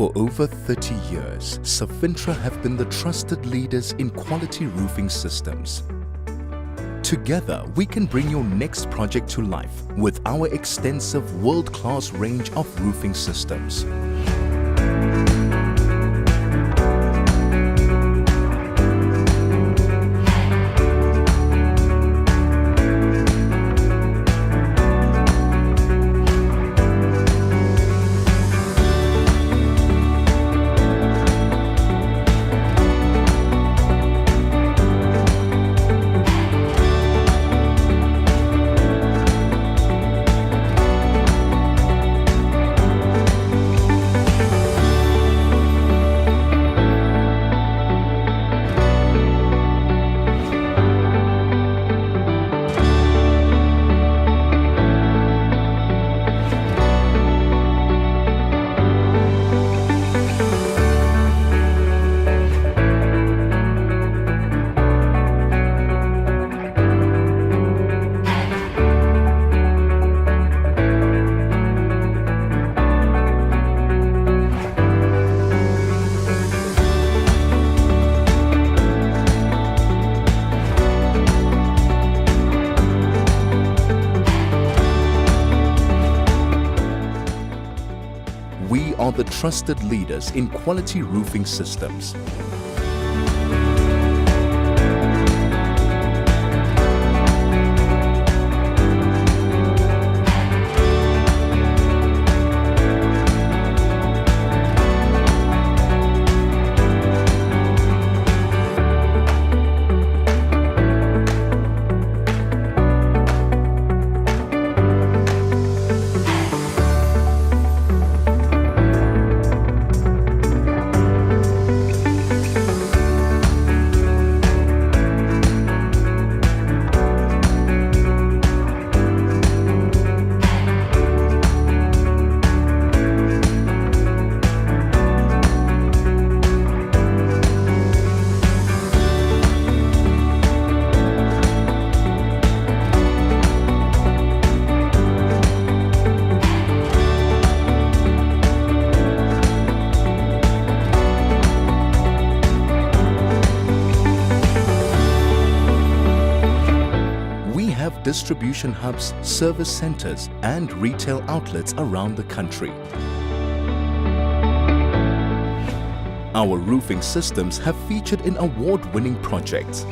For over 30 years, Safintra have been the trusted leaders in quality roofing systems. Together, we can bring your next project to life with our extensive world-class range of roofing systems. We are the trusted leaders in quality roofing systems. Distribution hubs, service centers, and retail outlets around the country. Our roofing systems have featured in award-winning projects.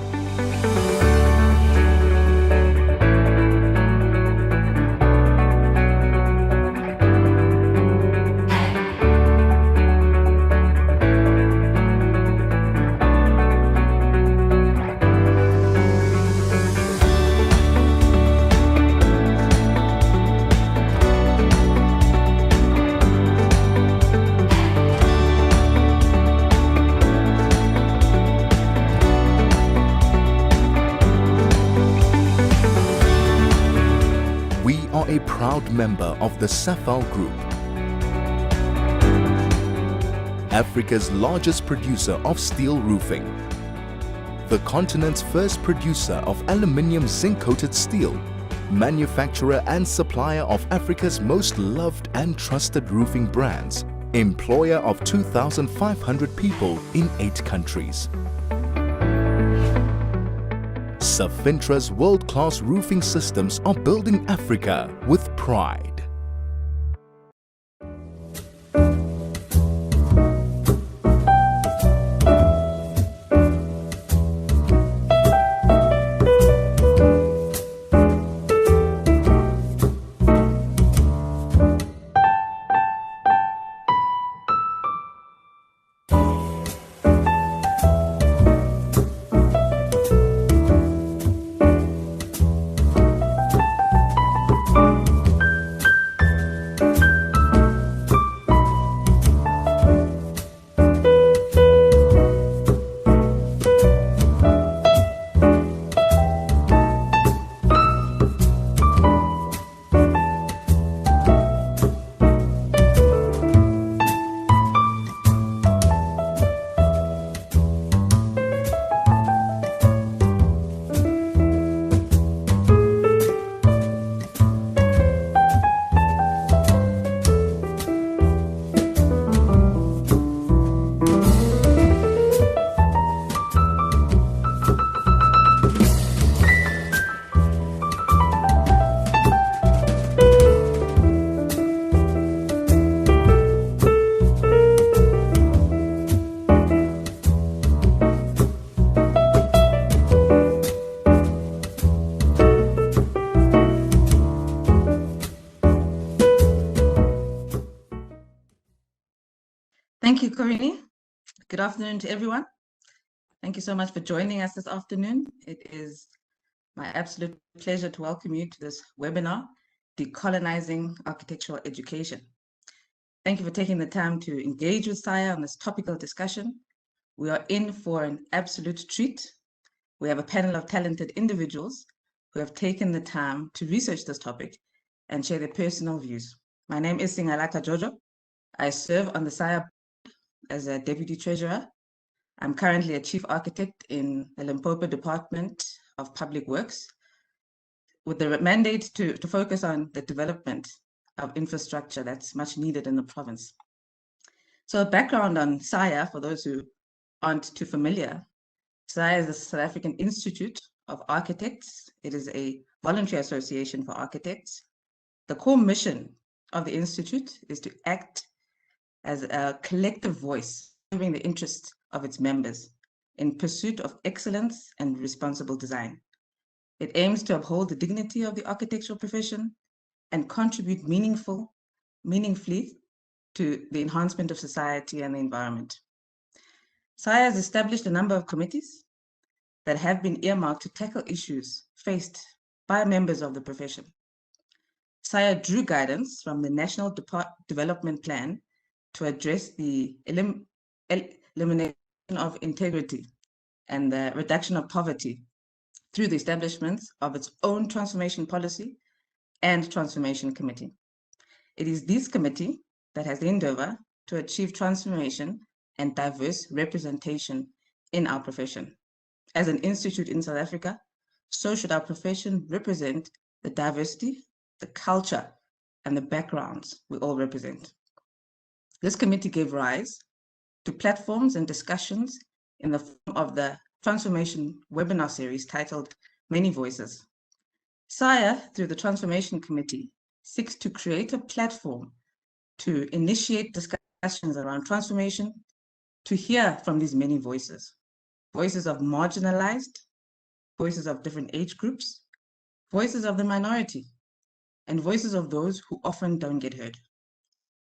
A proud member of the SAIA Group, Africa's largest producer of steel roofing, the continent's first producer of aluminium zinc-coated steel, manufacturer and supplier of Africa's most loved and trusted roofing brands, employer of 2,500 people in 8 countries. Safintra's world-class roofing systems are building Africa with pride. Thank you, Corinne. Good afternoon to everyone. Thank you so much for joining us this afternoon. It is my absolute pleasure to welcome you to this webinar, Decolonizing Architectural Education. Thank you for taking the time to engage with SAIA on this topical discussion. We are in for an absolute treat. We have a panel of talented individuals who have taken the time to research this topic and share their personal views. My name is Singalaka Jojo. I serve on the SAIA as a Deputy Treasurer. I'm currently a Chief Architect in the Limpopo Department of Public Works with the mandate to focus on the development of infrastructure that's much needed in the province. So a background on SAIA, for those who aren't too familiar. SAIA is the South African Institute of Architects. It is a voluntary association for architects. The core mission of the Institute is to act as a collective voice serving the interests of its members in pursuit of excellence and responsible design. It aims to uphold the dignity of the architectural profession and contribute meaningfully to the enhancement of society and the environment. SAIA has established a number of committees that have been earmarked to tackle issues faced by members of the profession. SAIA drew guidance from the National Development Plan to address the elimination of integrity and the reduction of poverty through the establishment of its own transformation policy and transformation committee. It is this committee that has the endeavor to achieve transformation and diverse representation in our profession. As an institute in South Africa, so should our profession represent the diversity, the culture, and the backgrounds we all represent. This committee gave rise to platforms and discussions in the form of the Transformation webinar series titled Many Voices. SAIA, through the Transformation Committee, seeks to create a platform to initiate discussions around transformation, to hear from these many voices, voices of marginalized, voices of different age groups, voices of the minority, and voices of those who often don't get heard.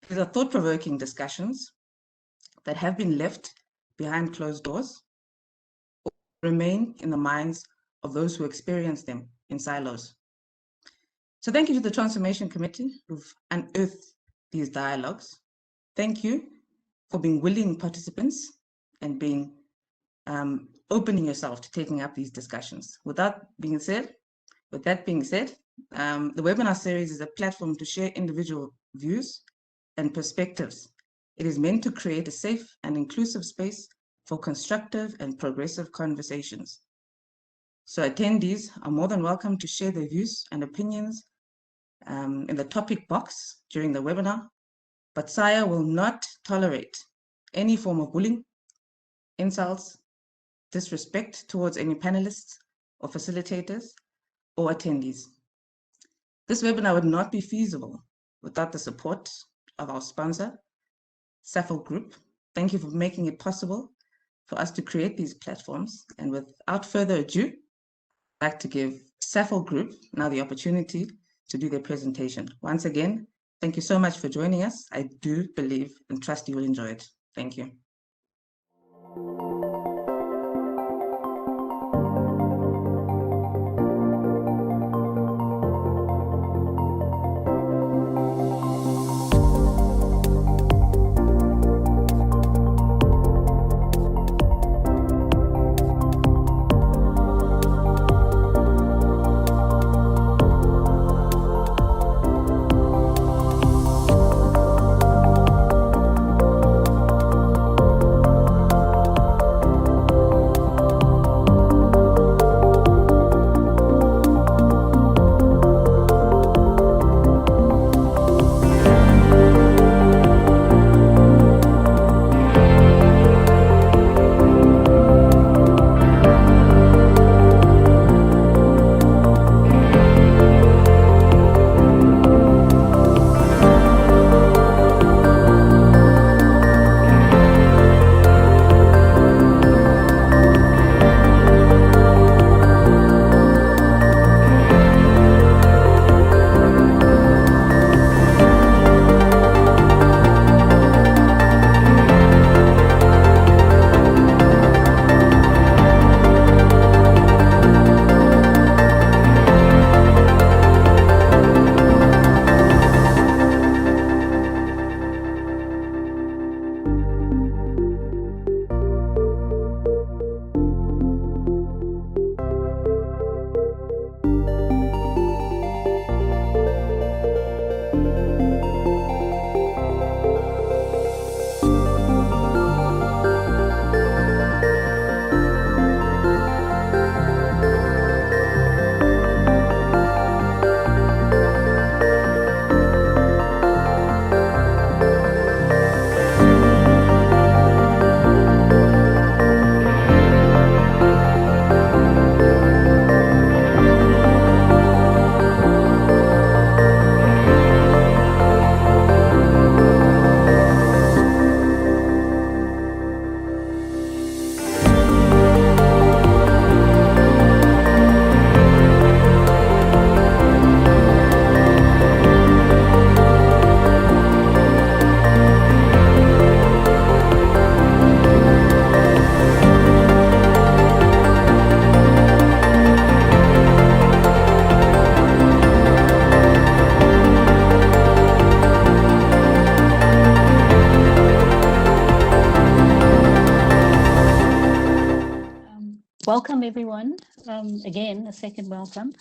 These are thought-provoking discussions that have been left behind closed doors or remain in the minds of those who experience them in silos. So thank you to the Transformation Committee who've unearthed these dialogues. Thank you for being willing participants and being opening yourself to taking up these discussions. With that being said, the webinar series is a platform to share individual views and perspectives. It is meant to create a safe and inclusive space for constructive and progressive conversations. So attendees are more than welcome to share their views and opinions in the topic box during the webinar, but SAIA will not tolerate any form of bullying, insults, disrespect towards any panelists or facilitators or attendees. This webinar would not be feasible without the support of our sponsor, SAFL Group. Thank you for making it possible for us to create these platforms. And without further ado, I'd like to give SAFL Group now the opportunity to do their presentation. Once again, thank you so much for joining us. I do believe and trust you will enjoy it. Thank you. welcome everyone. Again, a second welcome.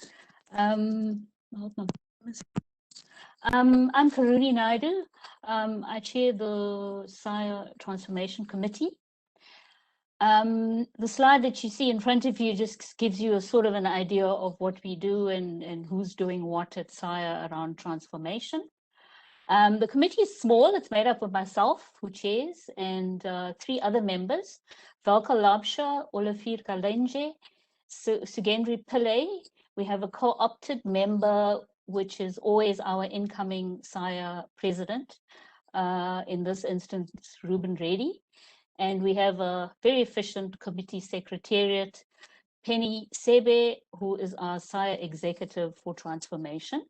I'm Karuri Naidu. I chair the SAIA Transformation Committee. The slide that you see in front of you just gives you a sort of an idea of what we do and who's doing what at SAIA around transformation. The committee is small. It's made up of myself, who chairs, and 3 other members, Valka Labsha, Olafir Kalenje, Sugendri Pillay. We have a co-opted member, which is always our incoming SAIA president, in this instance, Ruben Reddy. And we have a very efficient committee secretariat, Penny Sebe, who is our SAIA executive for transformation.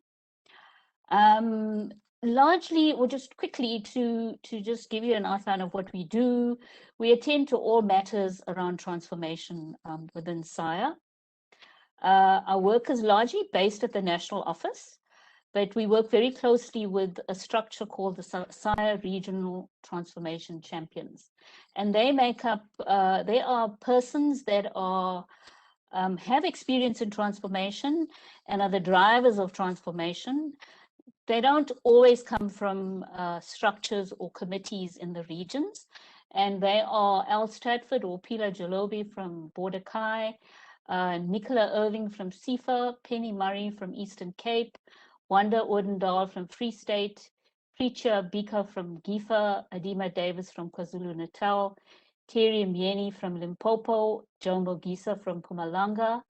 Largely, or just quickly to just give you an outline of what we do, we attend to all matters around transformation within SAIA. Our work is largely based at the national office, but we work very closely with a structure called the SAIA Regional Transformation Champions. And they make up, they are persons that are have experience in transformation and are the drivers of transformation. They don't always come from structures or committees in the regions, and they are Al Stratford or Pila Jalobi from Border Kai, Nicola Irving from SIFA, Penny Murray from Eastern Cape, Wanda Ordendal from Free State, Preacher Bika from Gifa, Adima Davis from KwaZulu-Natal, Terry Myeni from Limpopo, Joe Mogisa from Mpumalanga,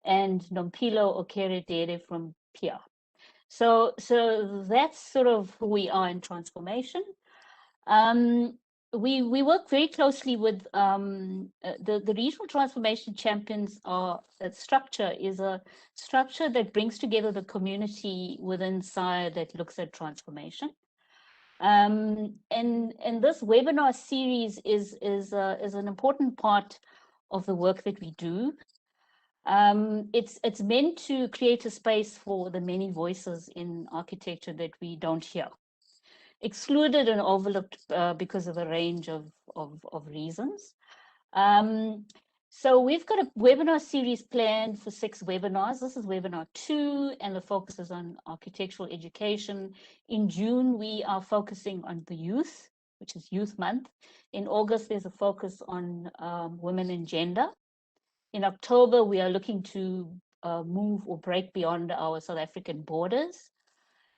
and Nompilo Okere Dede from Pia. So that's sort of who we are in transformation. We work very closely with the regional transformation champions. Structure is a structure that brings together the community within SAIA that looks at transformation. And this webinar series is an important part of the work that we do. It's meant to create a space for the many voices in architecture that we don't hear, excluded and overlooked because of a range of reasons. So we've got a webinar series planned for 6 webinars. This is webinar 2, and the focus is on architectural education. In June, we are focusing on the youth, which is Youth Month. In August, there's a focus on women and gender. In October, we are looking to move or break beyond our South African borders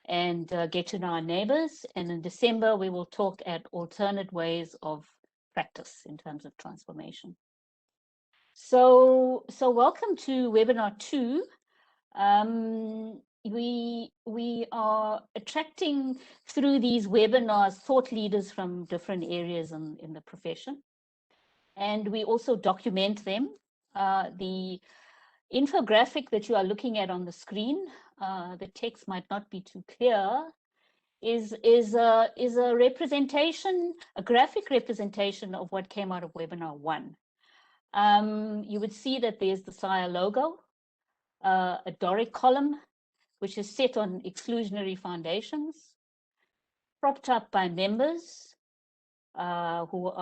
and get to know our neighbors. And in December, we will talk at alternate ways of practice in terms of transformation. So welcome to webinar 2. We are attracting through these webinars thought leaders from different areas in the profession. And we also document them. The infographic that you are looking at on the screen, the text might not be too clear, is a representation, a graphic representation of what came out of webinar 1. You would see that there's the SAIA logo, a Doric column, which is set on exclusionary foundations, propped up by members who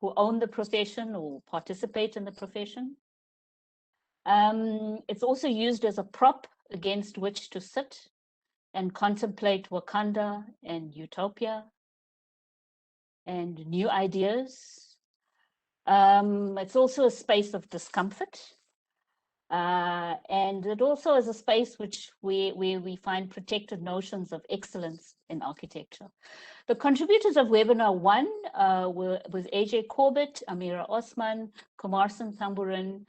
own the profession or participate in the profession. It's also used as a prop against which to sit and contemplate Wakanda and utopia and new ideas. It's also a space of discomfort. And it also is a space where we find protected notions of excellence in architecture. The contributors of webinar 1 was AJ Corbett, Amira Osman, Kumarsan Tamburan,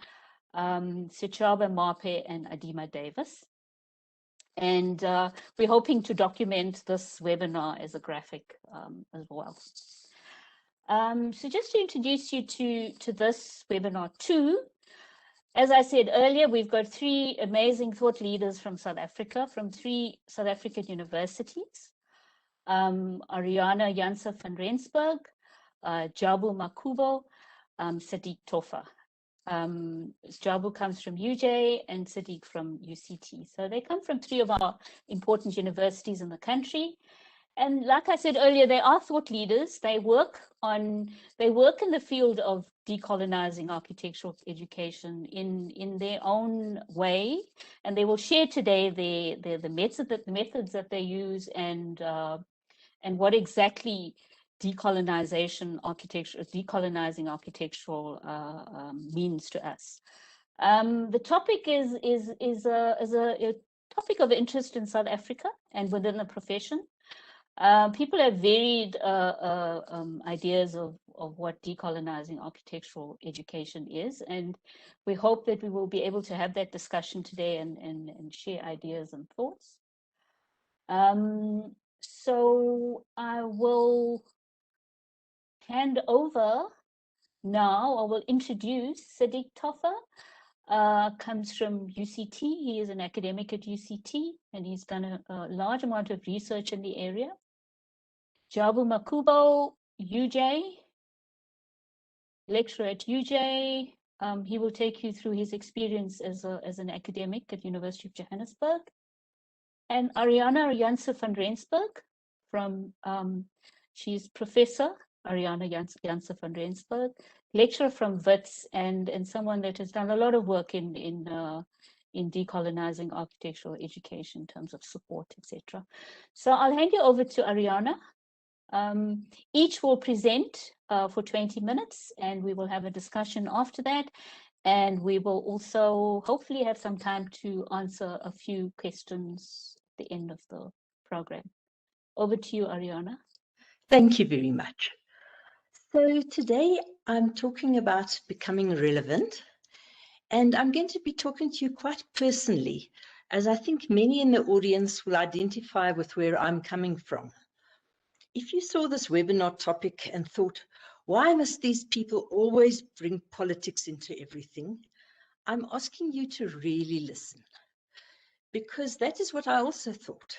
Sichaba Mape, and Adima Davis. And we're hoping to document this webinar as a graphic as well. So just to introduce you to this webinar 2, as I said earlier, we've got 3 amazing thought leaders from South Africa, from 3 South African universities. Ariana Janse van Rensburg, Jabu Makubo, Sadiq Tofa. Jabu comes from UJ and Sadiq from UCT. So they come from 3 of our important universities in the country. And like I said earlier, they are thought leaders. They work in the field of decolonizing architectural education in their own way, and they will share today the methods that they use and what exactly decolonizing architectural means to us. The topic is a topic of interest in South Africa and within the profession. People have varied ideas of what decolonizing architectural education is, and we hope that we will be able to have that discussion today and share ideas and thoughts. So I will hand over now. I will introduce Sadiq Toffa. Comes from UCT. He is an academic at UCT, and he's done a large amount of research in the area. Jabu Makubo, UJ, lecturer at UJ. He will take you through his experience as an academic at University of Johannesburg. And Ariana Janse van Rensburg from, she's Professor Ariana Janse van Rensburg, lecturer from WITS, and someone that has done a lot of work in decolonizing architectural education in terms of support, etc. So I'll hand you over to Ariana. Each will present for 20 minutes, and we will have a discussion after that. And we will also hopefully have some time to answer a few questions at the end of the program. Over to you, Ariana. Thank you very much. So today I'm talking about becoming relevant, and I'm going to be talking to you quite personally, as I think many in the audience will identify with where I'm coming from. If you saw this webinar topic and thought, why must these people always bring politics into everything? I'm asking you to really listen, because that is what I also thought.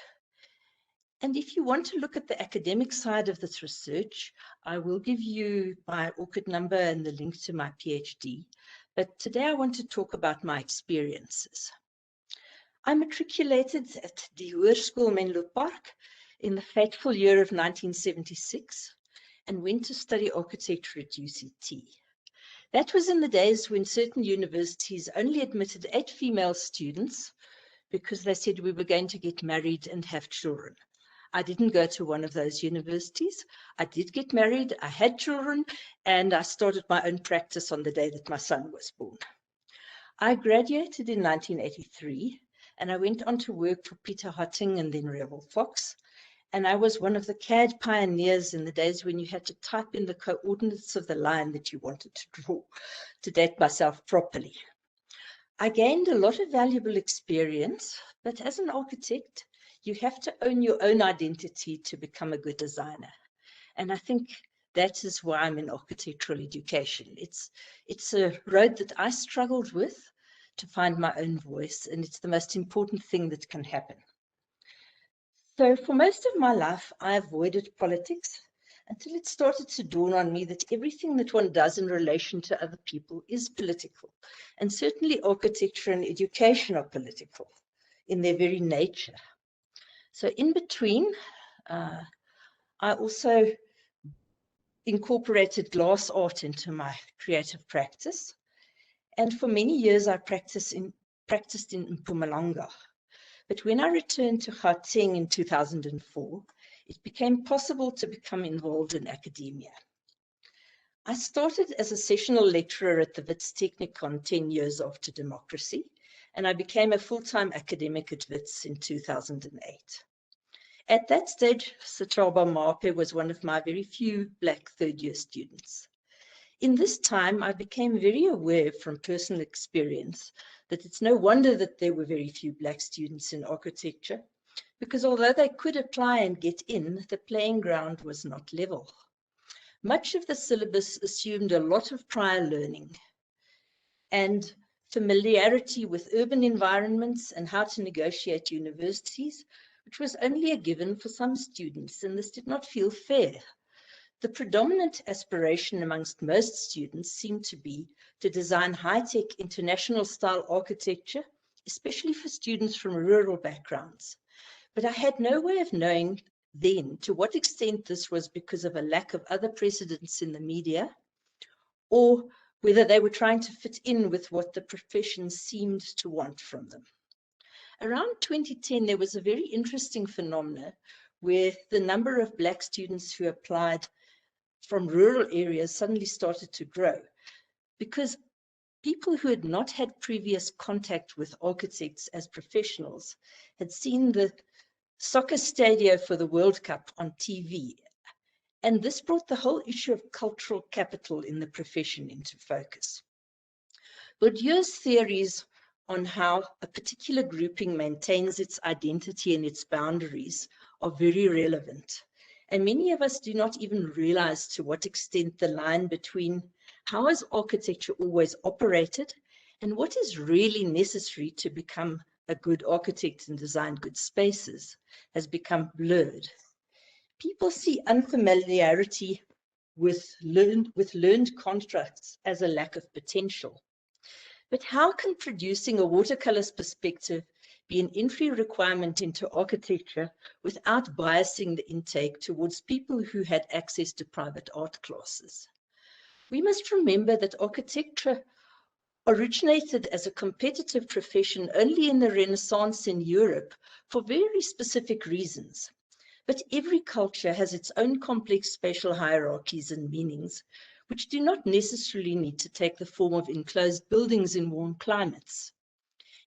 And if you want to look at the academic side of this research, I will give you my ORCID number and the link to my PhD. But today I want to talk about my experiences. I matriculated at die Hoërskool Menlo Park in the fateful year of 1976 and went to study architecture at UCT. That was in the days when certain universities only admitted 8 female students because they said we were going to get married and have children. I didn't go to one of those universities. I did get married, I had children, and I started my own practice on the day that my son was born. I graduated in 1983, and I went on to work for Peter Hotting and then Rebel Fox. And I was one of the CAD pioneers in the days when you had to type in the coordinates of the line that you wanted to draw to date myself properly. I gained a lot of valuable experience, but as an architect, you have to own your own identity to become a good designer. And I think that is why I'm in architectural education. It's a road that I struggled with to find my own voice, and it's the most important thing that can happen. So for most of my life, I avoided politics until it started to dawn on me that everything that one does in relation to other people is political. And certainly architecture and education are political in their very nature. So in between, I also incorporated glass art into my creative practice. And for many years, I practiced in Mpumalanga. But when I returned to Gauteng in 2004, it became possible to become involved in academia. I started as a sessional lecturer at the Wits Technikon 10 years after democracy, and I became a full-time academic at Wits in 2008. At that stage, Sachaba Mape was one of my very few Black third-year students. In this time, I became very aware from personal experience that it's no wonder that there were very few Black students in architecture, because although they could apply and get in, the playing ground was not level. Much of the syllabus assumed a lot of prior learning and familiarity with urban environments and how to negotiate universities, which was only a given for some students, and this did not feel fair. The predominant aspiration amongst most students seemed to be to design high-tech international style architecture, especially for students from rural backgrounds. But I had no way of knowing then to what extent this was because of a lack of other precedents in the media, or whether they were trying to fit in with what the profession seemed to want from them. Around 2010, there was a very interesting phenomenon where the number of Black students who applied from rural areas suddenly started to grow, because people who had not had previous contact with architects as professionals had seen the soccer stadio for the World Cup on TV. And this brought the whole issue of cultural capital in the profession into focus. Bourdieu's theories on how a particular grouping maintains its identity and its boundaries are very relevant. And many of us do not even realize to what extent the line between how has architecture always operated and what is really necessary to become a good architect and design good spaces has become blurred. People see unfamiliarity with learned constructs as a lack of potential. But how can producing a watercolors perspective be an entry requirement into architecture without biasing the intake towards people who had access to private art classes? We must remember that architecture originated as a competitive profession only in the Renaissance in Europe for very specific reasons. But every culture has its own complex spatial hierarchies and meanings, which do not necessarily need to take the form of enclosed buildings in warm climates.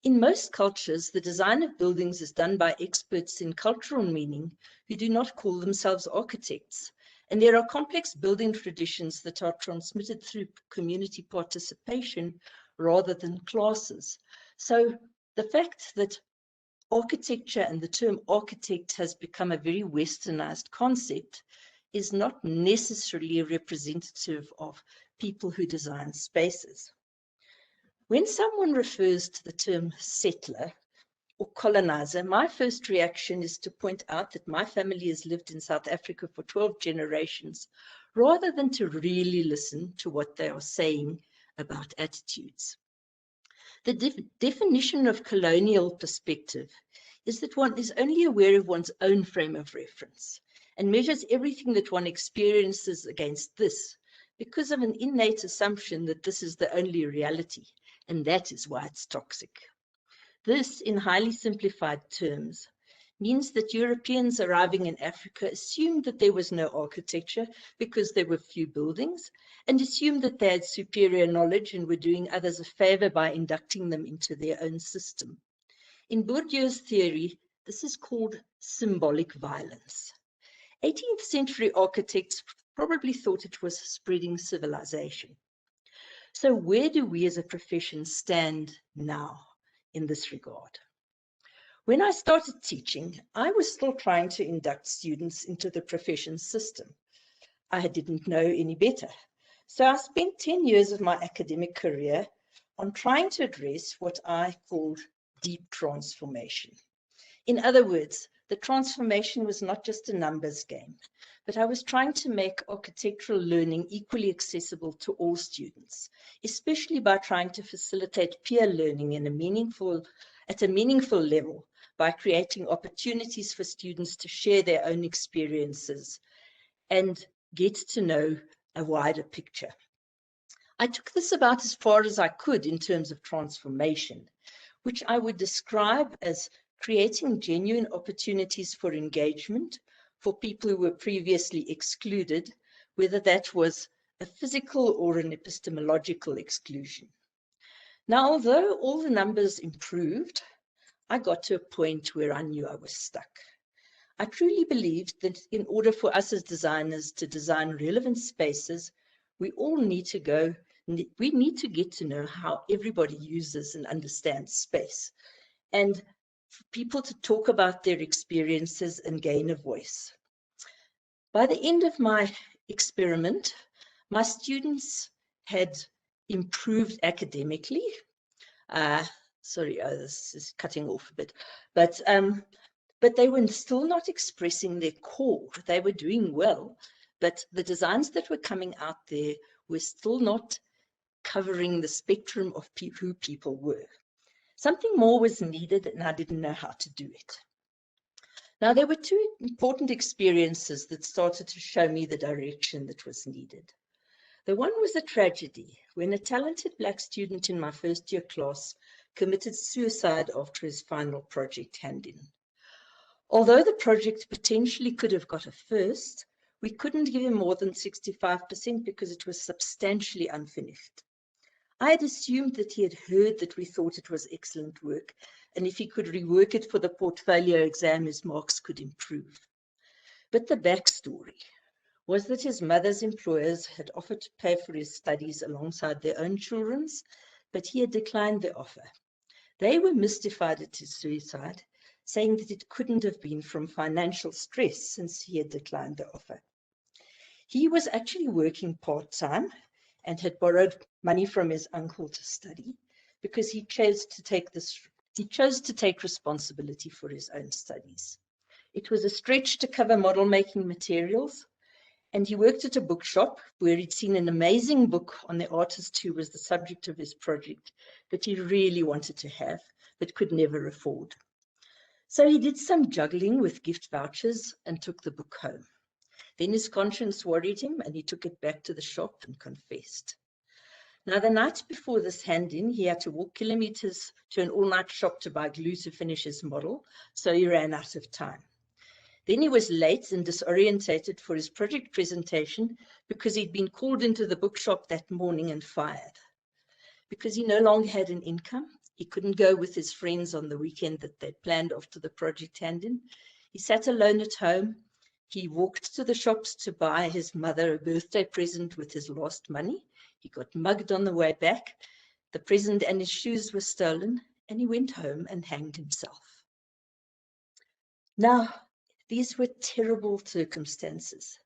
In most cultures, the design of buildings is done by experts in cultural meaning who do not call themselves architects. And there are complex building traditions that are transmitted through community participation rather than classes. So the fact that architecture and the term architect has become a very westernized concept is not necessarily representative of people who design spaces. When someone refers to the term settler or colonizer, my first reaction is to point out that my family has lived in South Africa for 12 generations, rather than to really listen to what they are saying about attitudes. The definition of colonial perspective is that one is only aware of one's own frame of reference and measures everything that one experiences against this because of an innate assumption that this is the only reality, and that is why it's toxic. This, in highly simplified terms, means that Europeans arriving in Africa assumed that there was no architecture because there were few buildings, and assumed that they had superior knowledge and were doing others a favor by inducting them into their own system. In Bourdieu's theory, this is called symbolic violence. 18th century architects probably thought it was spreading civilization. So where do we as a profession stand now in this regard? When I started teaching, I was still trying to induct students into the profession system. I didn't know any better. So I spent 10 years of my academic career on trying to address what I called deep transformation. In other words, the transformation was not just a numbers game, but I was trying to make architectural learning equally accessible to all students, especially by trying to facilitate peer learning at a meaningful level by creating opportunities for students to share their own experiences and get to know a wider picture. I took this about as far as I could in terms of transformation, which I would describe as creating genuine opportunities for engagement for people who were previously excluded, whether that was a physical or an epistemological exclusion. Now, although all the numbers improved, I got to a point where I knew I was stuck. I truly believed that in order for us as designers to design relevant spaces, we need to get to know how everybody uses and understands space, and for people to talk about their experiences and gain a voice. By the end of my experiment, my students had improved academically. This is cutting off a bit, but they were still not expressing their core. They were doing well, but the designs that were coming out there were still not covering the spectrum of who people were. Something more was needed, and I didn't know how to do it. Now, there were two important experiences that started to show me the direction that was needed. The one was a tragedy when a talented Black student in my first year class committed suicide after his final project hand-in. Although the project potentially could have got a first, we couldn't give him more than 65% because it was substantially unfinished. I had assumed that he had heard that we thought it was excellent work, and if he could rework it for the portfolio exam, his marks could improve. But the backstory was that his mother's employers had offered to pay for his studies alongside their own children's, but he had declined the offer. They were mystified at his suicide, saying that it couldn't have been from financial stress since he had declined the offer. He was actually working part-time and had borrowed money from his uncle to study because he chose to take responsibility for his own studies. It was a stretch to cover model making materials, and he worked at a bookshop where he'd seen an amazing book on the artist who was the subject of his project that he really wanted to have but could never afford. So he did some juggling with gift vouchers and took the book home. Then his conscience worried him and he took it back to the shop and confessed. Now, the night before this hand-in, he had to walk kilometers to an all-night shop to buy glue to finish his model, so he ran out of time. Then he was late and disorientated for his project presentation because he'd been called into the bookshop that morning and fired. Because he no longer had an income, he couldn't go with his friends on the weekend that they'd planned after the project hand-in. He sat alone at home. He walked to the shops to buy his mother a birthday present with his last money. He got mugged on the way back. The present and his shoes were stolen, and he went home and hanged himself. Now, these were terrible circumstances.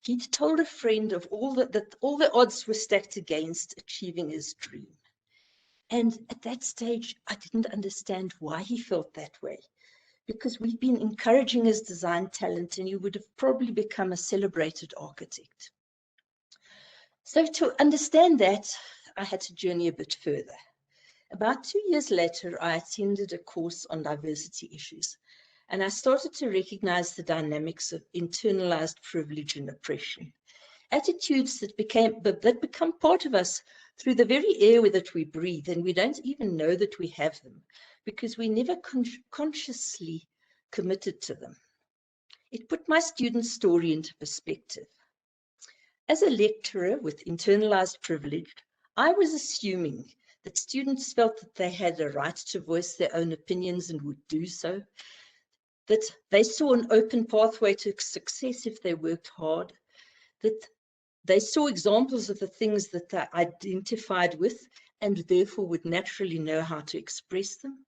He'd told a friend of that all the odds were stacked against achieving his dream. And at that stage, I didn't understand why he felt that way, because we'd been encouraging his design talent and he would have probably become a celebrated architect. So to understand that, I had to journey a bit further. About 2 years later, I attended a course on diversity issues, and I started to recognize the dynamics of internalized privilege and oppression, attitudes that become part of us through the very air that we breathe, and we don't even know that we have them because we never consciously committed to them. It put my students' story into perspective. As a lecturer with internalized privilege, I was assuming that students felt that they had a right to voice their own opinions and would do so, that they saw an open pathway to success if they worked hard, that they saw examples of the things that they identified with and therefore would naturally know how to express them.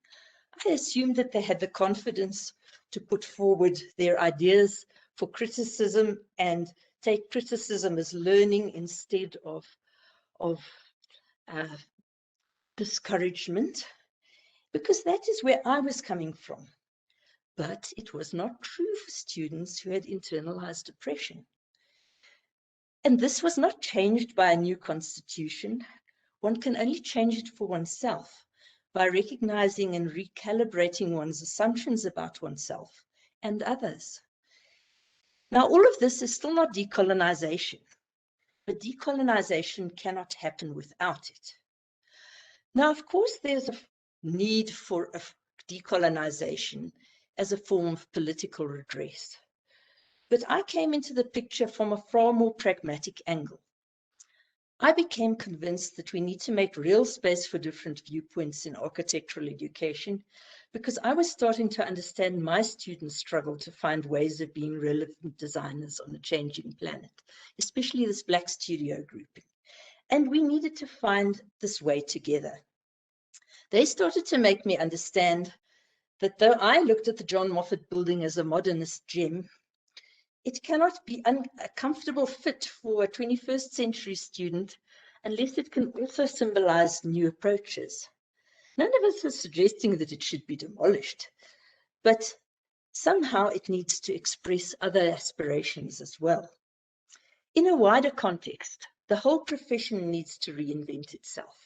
I assumed that they had the confidence to put forward their ideas for criticism and take criticism as learning instead of discouragement, because that is where I was coming from. But it was not true for students who had internalized oppression. And this was not changed by a new constitution. One can only change it for oneself by recognizing and recalibrating one's assumptions about oneself and others. Now, all of this is still not decolonization, but decolonization cannot happen without it. Now, of course, there's a need for a decolonization as a form of political redress. But I came into the picture from a far more pragmatic angle. I became convinced that we need to make real space for different viewpoints in architectural education because I was starting to understand my students' struggle to find ways of being relevant designers on a changing planet, especially this Black studio grouping. And we needed to find this way together. They started to make me understand that though I looked at the John Moffat building as a modernist gem, it cannot be a comfortable fit for a 21st century student unless it can also symbolize new approaches. None of us is suggesting that it should be demolished, but somehow it needs to express other aspirations as well. In a wider context, the whole profession needs to reinvent itself.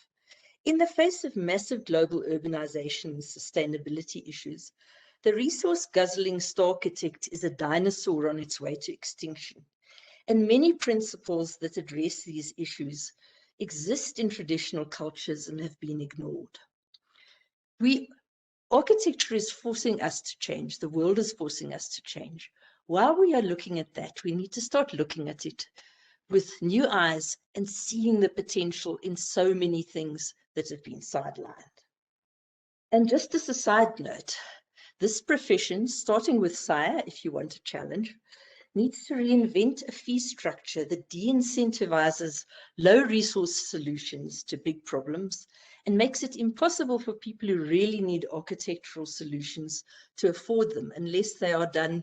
In the face of massive global urbanization and sustainability issues, The resource-guzzling star architect is a dinosaur on its way to extinction, and many principles that address these issues exist in traditional cultures and have been ignored. Architecture is forcing us to change. The world is forcing us to change. While we are looking at that, we need to start looking at it with new eyes and seeing the potential in so many things that have been sidelined. And just as a side note, this profession, starting with SAIA, if you want a challenge, needs to reinvent a fee structure that de-incentivizes low resource solutions to big problems and makes it impossible for people who really need architectural solutions to afford them unless they are done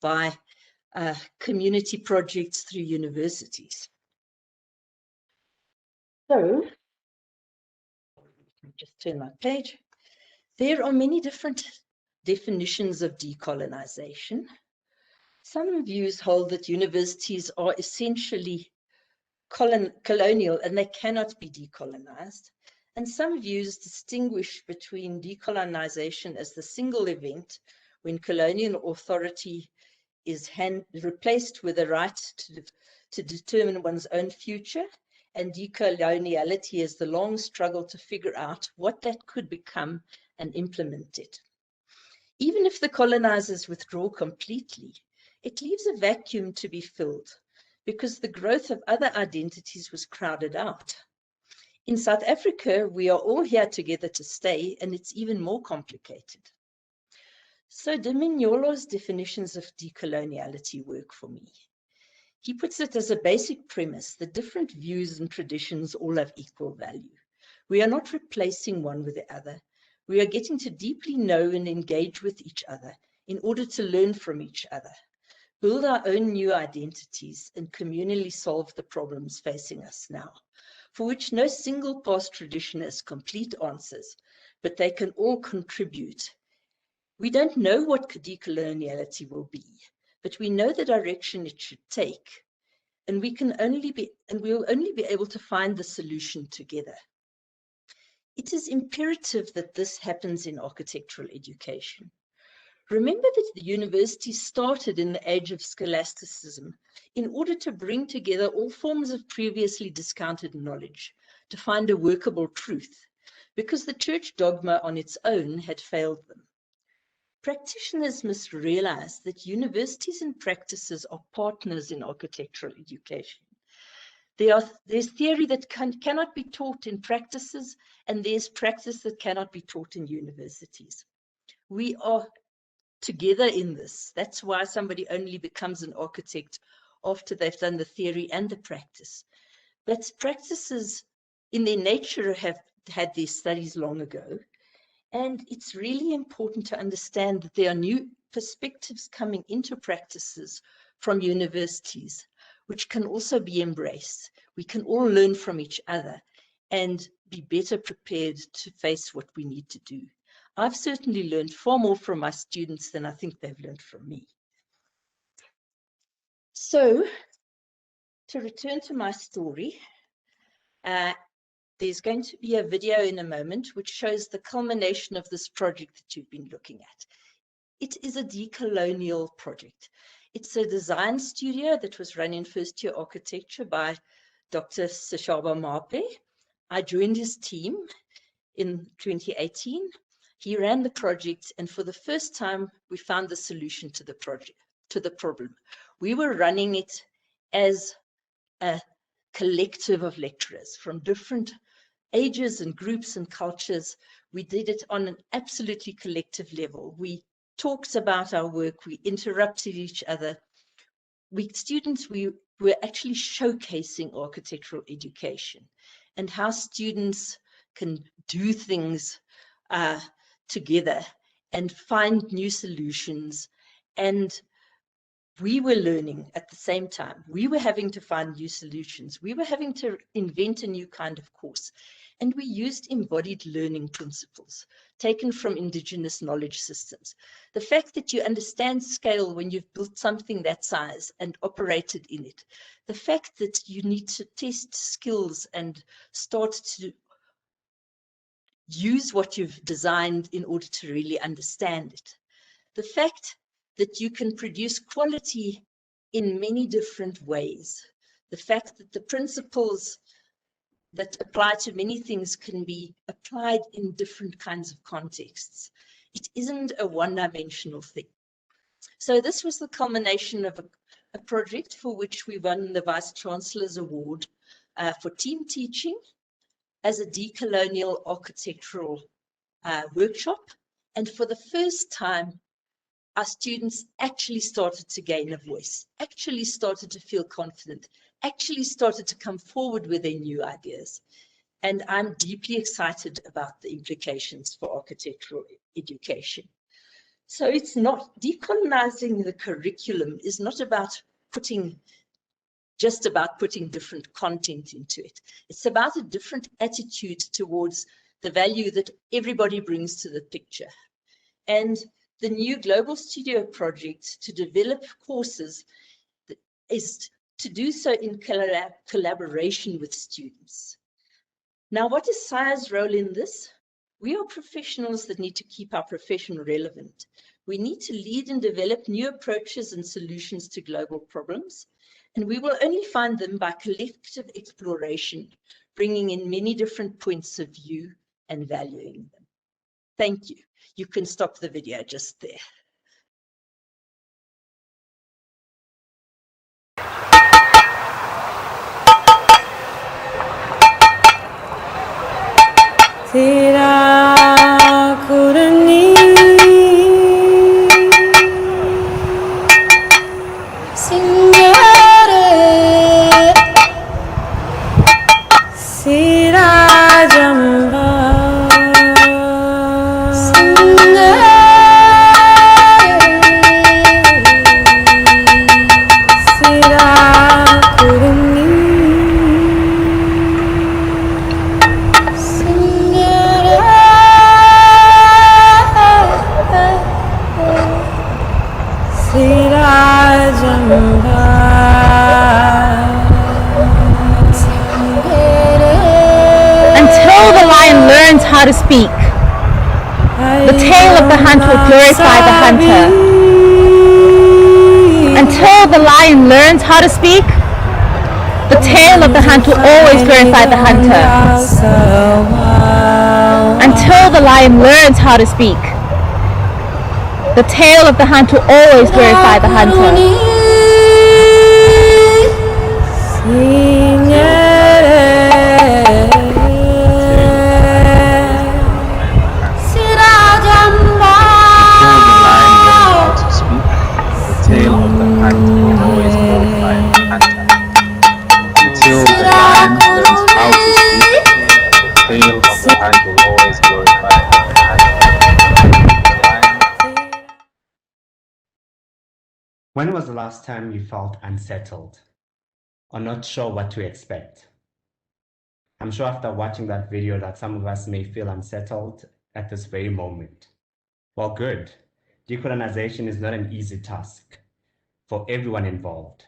by community projects through universities. So, just turn my page. There are many different definitions of decolonization. Some views hold that universities are essentially colonial and they cannot be decolonized. And some views distinguish between decolonization as the single event when colonial authority is replaced with a right to determine one's own future, and decoloniality as the long struggle to figure out what that could become and implement it. Even if the colonizers withdraw completely, it leaves a vacuum to be filled because the growth of other identities was crowded out. In South Africa, we are all here together to stay, and it's even more complicated. So Dimignolo's definitions of decoloniality work for me. He puts it as a basic premise that different views and traditions all have equal value. We are not replacing one with the other. We are getting to deeply know and engage with each other in order to learn from each other, build our own new identities, and communally solve the problems facing us now, for which no single past tradition has complete answers, but they can all contribute. We don't know what decoloniality will be, but we know the direction it should take, and we'll only be able to find the solution together. It is imperative that this happens in architectural education. Remember that the university started in the age of scholasticism in order to bring together all forms of previously discounted knowledge to find a workable truth, because the church dogma on its own had failed them. Practitioners must realize that universities and practices are partners in architectural education. There's theory that cannot be taught in practices, and there's practice that cannot be taught in universities. We are together in this. That's why somebody only becomes an architect after they've done the theory and the practice. But practices in their nature have had their studies long ago. And it's really important to understand that there are new perspectives coming into practices from universities, which can also be embraced. We can all learn from each other and be better prepared to face what we need to do. I've certainly learned far more from my students than I think they've learned from me. So, to return to my story, there's going to be a video in a moment which shows the culmination of this project that you've been looking at. It is a decolonial project. It's a design studio that was run in first year architecture by Dr. Seshaba Mape. I joined his team in 2018. He ran the project, and for the first time, we found the solution to the problem. We were running it as a collective of lecturers from different ages and groups and cultures. We did it on an absolutely collective level. We talked about our work, we interrupted each other. We were actually showcasing architectural education and how students can do things together and find new solutions. And we were learning at the same time. We were having to find new solutions. We were having to invent a new kind of course. And we used embodied learning principles taken from indigenous knowledge systems. The fact that you understand scale when you've built something that size and operated in it. The fact that you need to test skills and start to use what you've designed in order to really understand it. The fact that you can produce quality in many different ways. The fact that the principles that apply to many things can be applied in different kinds of contexts. It isn't a one-dimensional thing. So this was the culmination of a project for which we won the Vice Chancellor's Award for team teaching as a decolonial architectural workshop. And for the first time, our students actually started to gain a voice, actually started to feel confident, actually started to come forward with their new ideas. And I'm deeply excited about the implications for architectural education. So it's not, decolonizing the curriculum is not about just about putting different content into it. It's about a different attitude towards the value that everybody brings to the picture. And the new Global Studio project to develop courses is to do so in collaboration with students. Now, what is SAIA's role in this? We are professionals that need to keep our profession relevant. We need to lead and develop new approaches and solutions to global problems, and we will only find them by collective exploration, bringing in many different points of view and valuing them. Thank you. You can stop the video just there. Until the lion learns how to speak, the tail of the hunt will glorify the hunter. Until the lion learns how to speak, the tail of the hunt will always glorify the hunter. Until the lion learns how to speak, the tail of the hunt will always glorify the hunter. When was the last time you felt unsettled or not sure what to expect? I'm sure after watching that video that some of us may feel unsettled at this very moment. Well, good. Decolonization is not an easy task for everyone involved.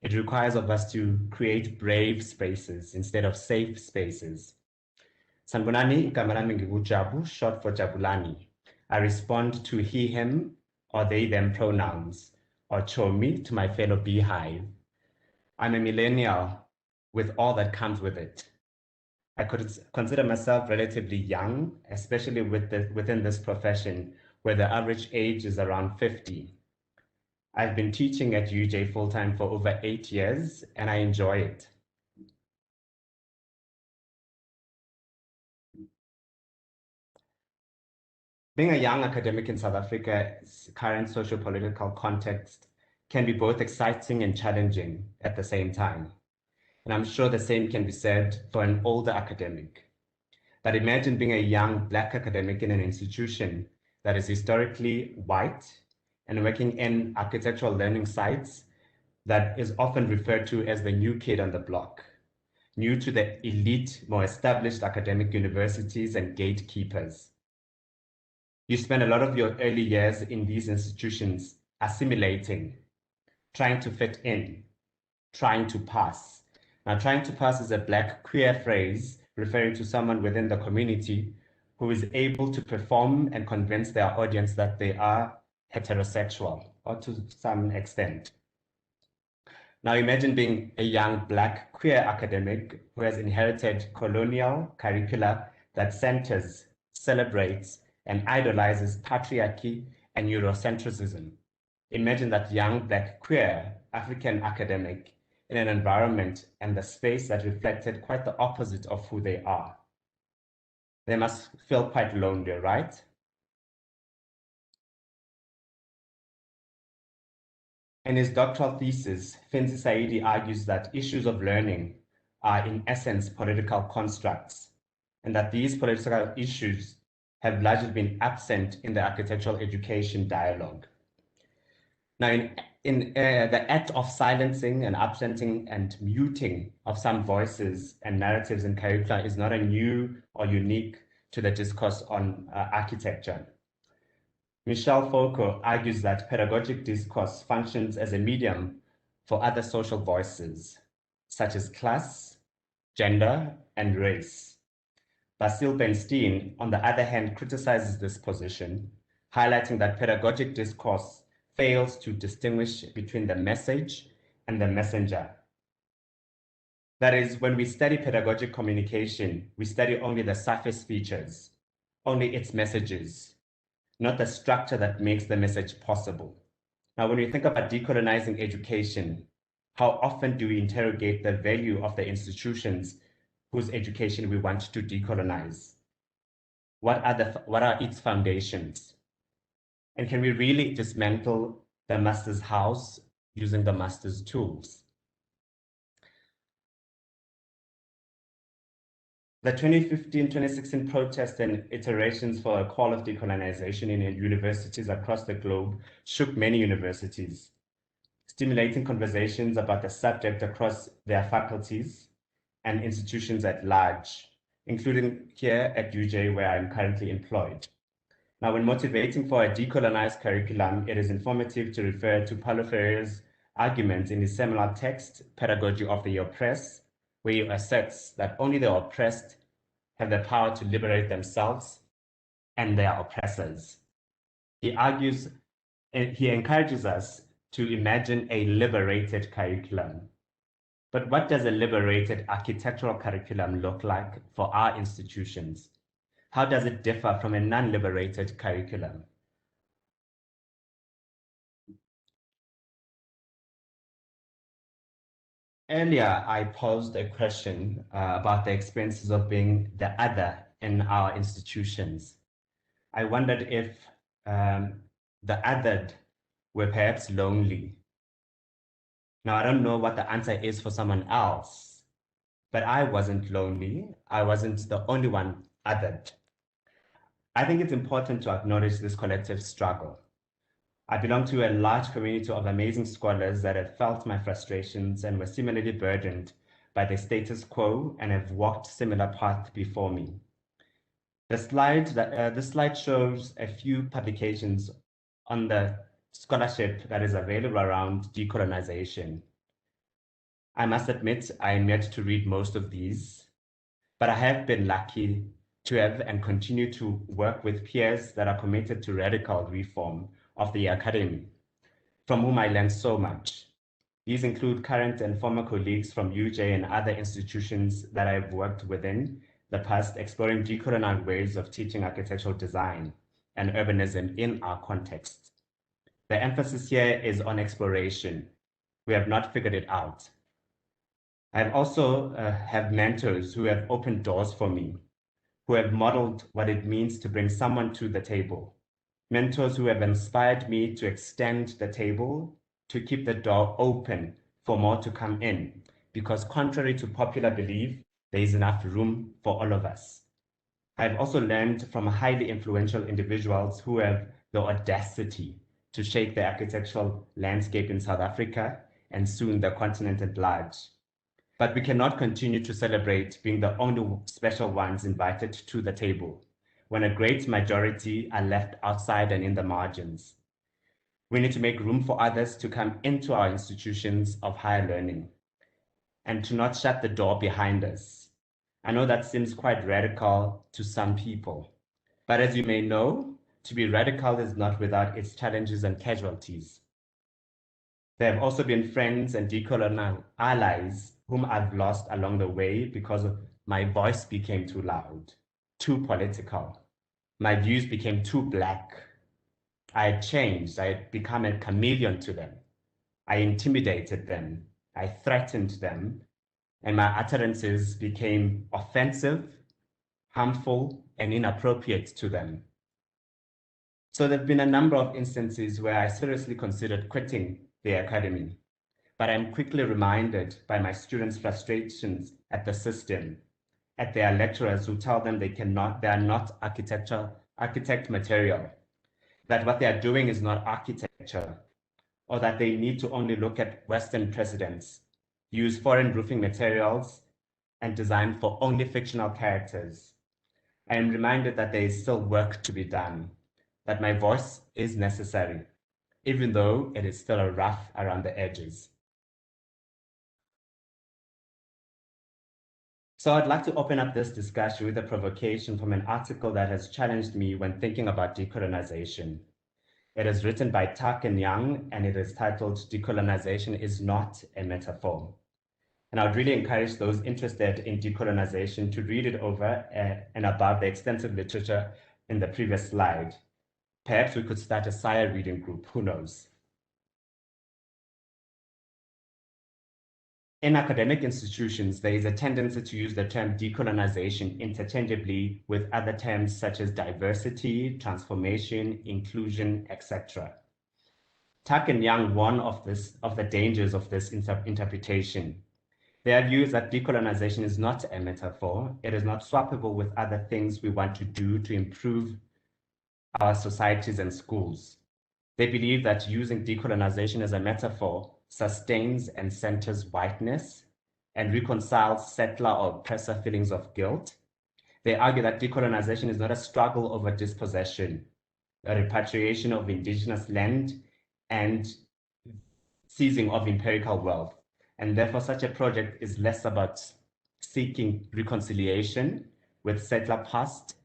It requires of us to create brave spaces instead of safe spaces. Sanbonani igama lami nginguJabu, short for Jabulani. I respond to he, him, or they, them pronouns, or chomi to my fellow beehive. I'm a millennial with all that comes with it. I could consider myself relatively young, especially within this profession where the average age is around 50. I've been teaching at UJ full-time for over 8 years and I enjoy it. Being a young academic in South Africa's current socio-political context can be both exciting and challenging at the same time. And I'm sure the same can be said for an older academic. But imagine being a young Black academic in an institution that is historically white and working in architectural learning sites that is often referred to as the new kid on the block, new to the elite, more established academic universities and gatekeepers. You spend a lot of your early years in these institutions assimilating, trying to fit in, trying to pass. Now, trying to pass is a Black queer phrase referring to someone within the community who is able to perform and convince their audience that they are heterosexual, or to some extent. Now imagine being a young Black queer academic who has inherited colonial curricula that centers, celebrates, and idolizes patriarchy and Eurocentrism. Imagine that young Black queer African academic in an environment and the space that reflected quite the opposite of who they are. They must feel quite lonely, right? In his doctoral thesis, Fenzi Saidi argues that issues of learning are in essence political constructs, and that these political issues have largely been absent in the architectural education dialogue. Now, in the act of silencing and absenting and muting of some voices and narratives in curricula is not a new or unique to the discourse on architecture. Michel Foucault argues that pedagogic discourse functions as a medium for other social voices, such as class, gender, and race. Basile Bernstein, on the other hand, criticizes this position, highlighting that pedagogic discourse fails to distinguish between the message and the messenger. That is, when we study pedagogic communication, we study only the surface features, only its messages, not the structure that makes the message possible. Now, when we think about decolonizing education, how often do we interrogate the value of the institutions whose education we want to decolonize? What are its foundations? And can we really dismantle the master's house using the master's tools? The 2015-2016 protests and iterations for a call of decolonization in universities across the globe shook many universities, stimulating conversations about the subject across their faculties and institutions at large, including here at UJ, where I'm currently employed. Now, when motivating for a decolonized curriculum, it is informative to refer to Paulo Freire's argument in his seminal text, Pedagogy of the Oppressed, where he asserts that only the oppressed have the power to liberate themselves and their oppressors. He argues, and he encourages us to imagine a liberated curriculum. But what does a liberated architectural curriculum look like for our institutions? How does it differ from a non-liberated curriculum? Earlier, I posed a question about the experiences of being the other in our institutions. I wondered if the othered were perhaps lonely. Now, I don't know what the answer is for someone else, but I wasn't lonely. I wasn't the only one othered. I think it's important to acknowledge this collective struggle. I belong to a large community of amazing scholars that have felt my frustrations and were similarly burdened by the status quo and have walked similar paths before me. This slide shows a few publications on the scholarship that is available around decolonization. I must admit, I am yet to read most of these, but I have been lucky to have and continue to work with peers that are committed to radical reform of the academy, from whom I learned so much. These include current and former colleagues from UJ and other institutions that I've worked within the past, exploring decolonized ways of teaching architectural design and urbanism in our context. The emphasis here is on exploration. We have not figured it out. I also have mentors who have opened doors for me, who have modeled what it means to bring someone to the table. Mentors who have inspired me to extend the table, to keep the door open for more to come in, because contrary to popular belief, there is enough room for all of us. I've also learned from highly influential individuals who have the audacity to shape the architectural landscape in South Africa and soon the continent at large. But we cannot continue to celebrate being the only special ones invited to the table, when a great majority are left outside and in the margins. We need to make room for others to come into our institutions of higher learning and to not shut the door behind us. I know that seems quite radical to some people, but as you may know, to be radical is not without its challenges and casualties. There have also been friends and decolonial allies whom I've lost along the way because my voice became too loud, too political. My views became too black. I had changed. I had become a chameleon to them. I intimidated them. I threatened them. And my utterances became offensive, harmful, and inappropriate to them. So there have been a number of instances where I seriously considered quitting the academy, but I'm quickly reminded by my students' frustrations at the system, at their lecturers who tell them they are not architect material, that what they are doing is not architecture, or that they need to only look at Western precedents, use foreign roofing materials, and design for only fictional characters. I am reminded that there is still work to be done, that my voice is necessary, even though it is still rough around the edges. So I'd like to open up this discussion with a provocation from an article that has challenged me when thinking about decolonization. It is written by Tak and Young, and it is titled "Decolonization is Not a Metaphor." And I would really encourage those interested in decolonization to read it over and above the extensive literature in the previous slide. Perhaps we could start a SAIA reading group, who knows? In academic institutions, there is a tendency to use the term decolonization interchangeably with other terms such as diversity, transformation, inclusion, etc. Tak and Young warn of the dangers of this interpretation. Their view is that decolonization is not a metaphor. It is not swappable with other things we want to do to improve our societies and schools. They believe that using decolonization as a metaphor sustains and centers whiteness and reconciles settler or oppressor feelings of guilt. They argue that decolonization is not a struggle over dispossession, a repatriation of indigenous land, and seizing of empirical wealth. And therefore, such a project is less about seeking reconciliation with settler past,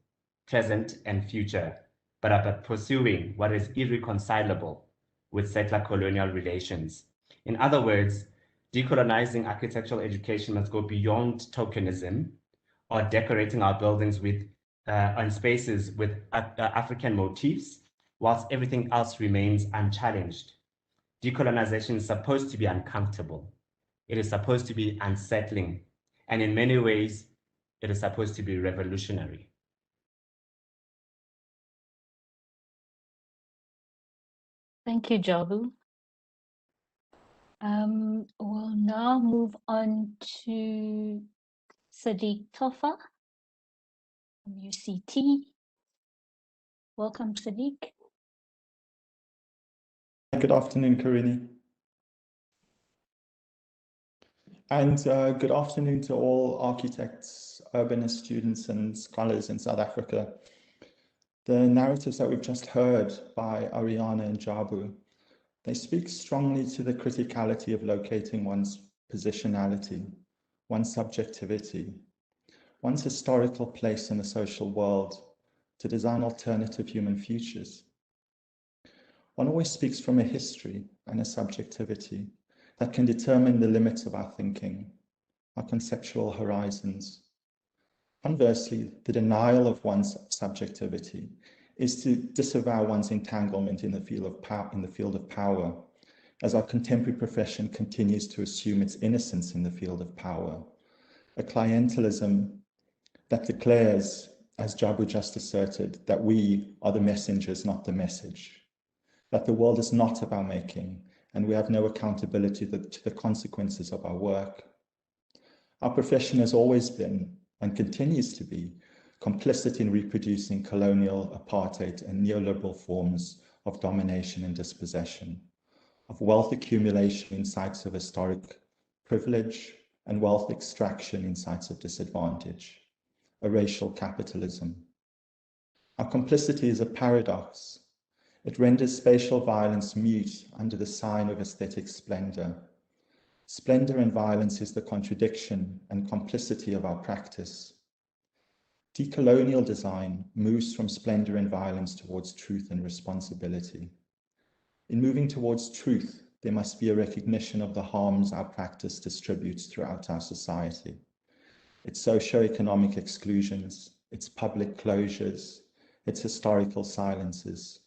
present, and future, but about pursuing what is irreconcilable with settler colonial relations. In other words, decolonizing architectural education must go beyond tokenism or decorating our buildings with and spaces with African motifs, whilst everything else remains unchallenged. Decolonization is supposed to be uncomfortable. It is supposed to be unsettling. And in many ways, it is supposed to be revolutionary. Thank you, Jabu. We'll now move on to Sadiq Tofa from UCT. Welcome, Sadiq. Good afternoon, Karini. And good afternoon to all architects, urbanist students and scholars in South Africa. The narratives that we've just heard by Ariana and Jabu, they speak strongly to the criticality of locating one's positionality, one's subjectivity, one's historical place in the social world to design alternative human futures. One always speaks from a history and a subjectivity that can determine the limits of our thinking, our conceptual horizons. Conversely, the denial of one's subjectivity is to disavow one's entanglement in the field of power, as our contemporary profession continues to assume its innocence in the field of power, a clientelism that declares, as Jabu just asserted, that we are the messengers, not the message, that the world is not of our making, and we have no accountability to the consequences of our work. Our profession has always been, and continues to be, complicit in reproducing colonial, apartheid, and neoliberal forms of domination and dispossession, of wealth accumulation in sites of historic privilege, and wealth extraction in sites of disadvantage, a racial capitalism. Our complicity is a paradox. It renders spatial violence mute under the sign of aesthetic splendor. Splendor and violence is the contradiction and complicity of our practice. Decolonial design moves from splendor and violence towards truth and responsibility. In moving towards truth, there must be a recognition of the harms our practice distributes throughout our society. Its socio-economic exclusions, its public closures, its historical silences.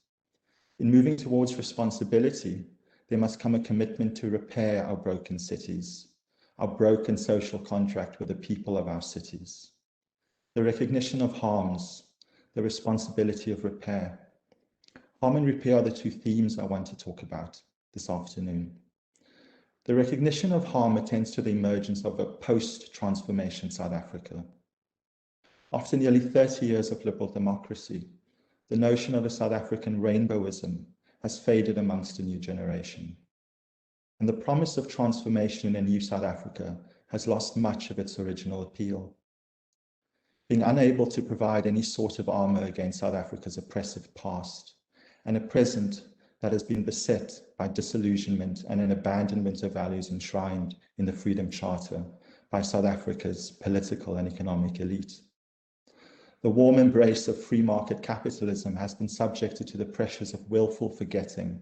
In moving towards responsibility, there must come a commitment to repair our broken cities, our broken social contract with the people of our cities. The recognition of harms, the responsibility of repair. Harm and repair are the two themes I want to talk about this afternoon. The recognition of harm attends to the emergence of a post-transformation South Africa. After nearly 30 years of liberal democracy, the notion of a South African rainbowism has faded amongst a new generation. And the promise of transformation in a new South Africa has lost much of its original appeal. Being unable to provide any sort of armor against South Africa's oppressive past, and a present that has been beset by disillusionment and an abandonment of values enshrined in the Freedom Charter by South Africa's political and economic elite. The warm embrace of free market capitalism has been subjected to the pressures of willful forgetting,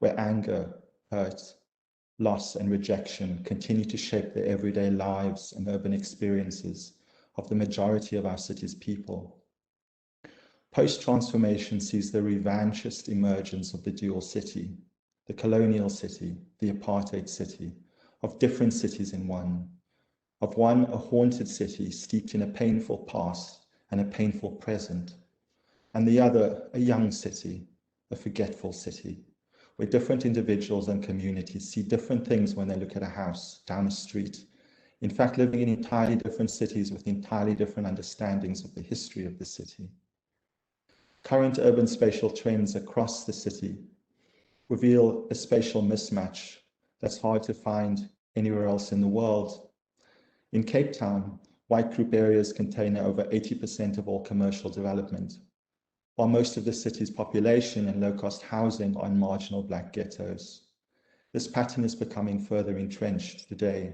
where anger, hurt, loss, and rejection continue to shape the everyday lives and urban experiences of the majority of our city's people. Post-transformation sees the revanchist emergence of the dual city, the colonial city, the apartheid city, of different cities in one. Of one, a haunted city steeped in a painful past and a painful present, and the other, a young city, a forgetful city, where different individuals and communities see different things when they look at a house, down a street, in fact living in entirely different cities with entirely different understandings of the history of the city. Current urban spatial trends across the city reveal a spatial mismatch that's hard to find anywhere else in the world. In Cape Town, white group areas contain over 80% of all commercial development, while most of the city's population and low-cost housing are in marginal black ghettos. This pattern is becoming further entrenched today.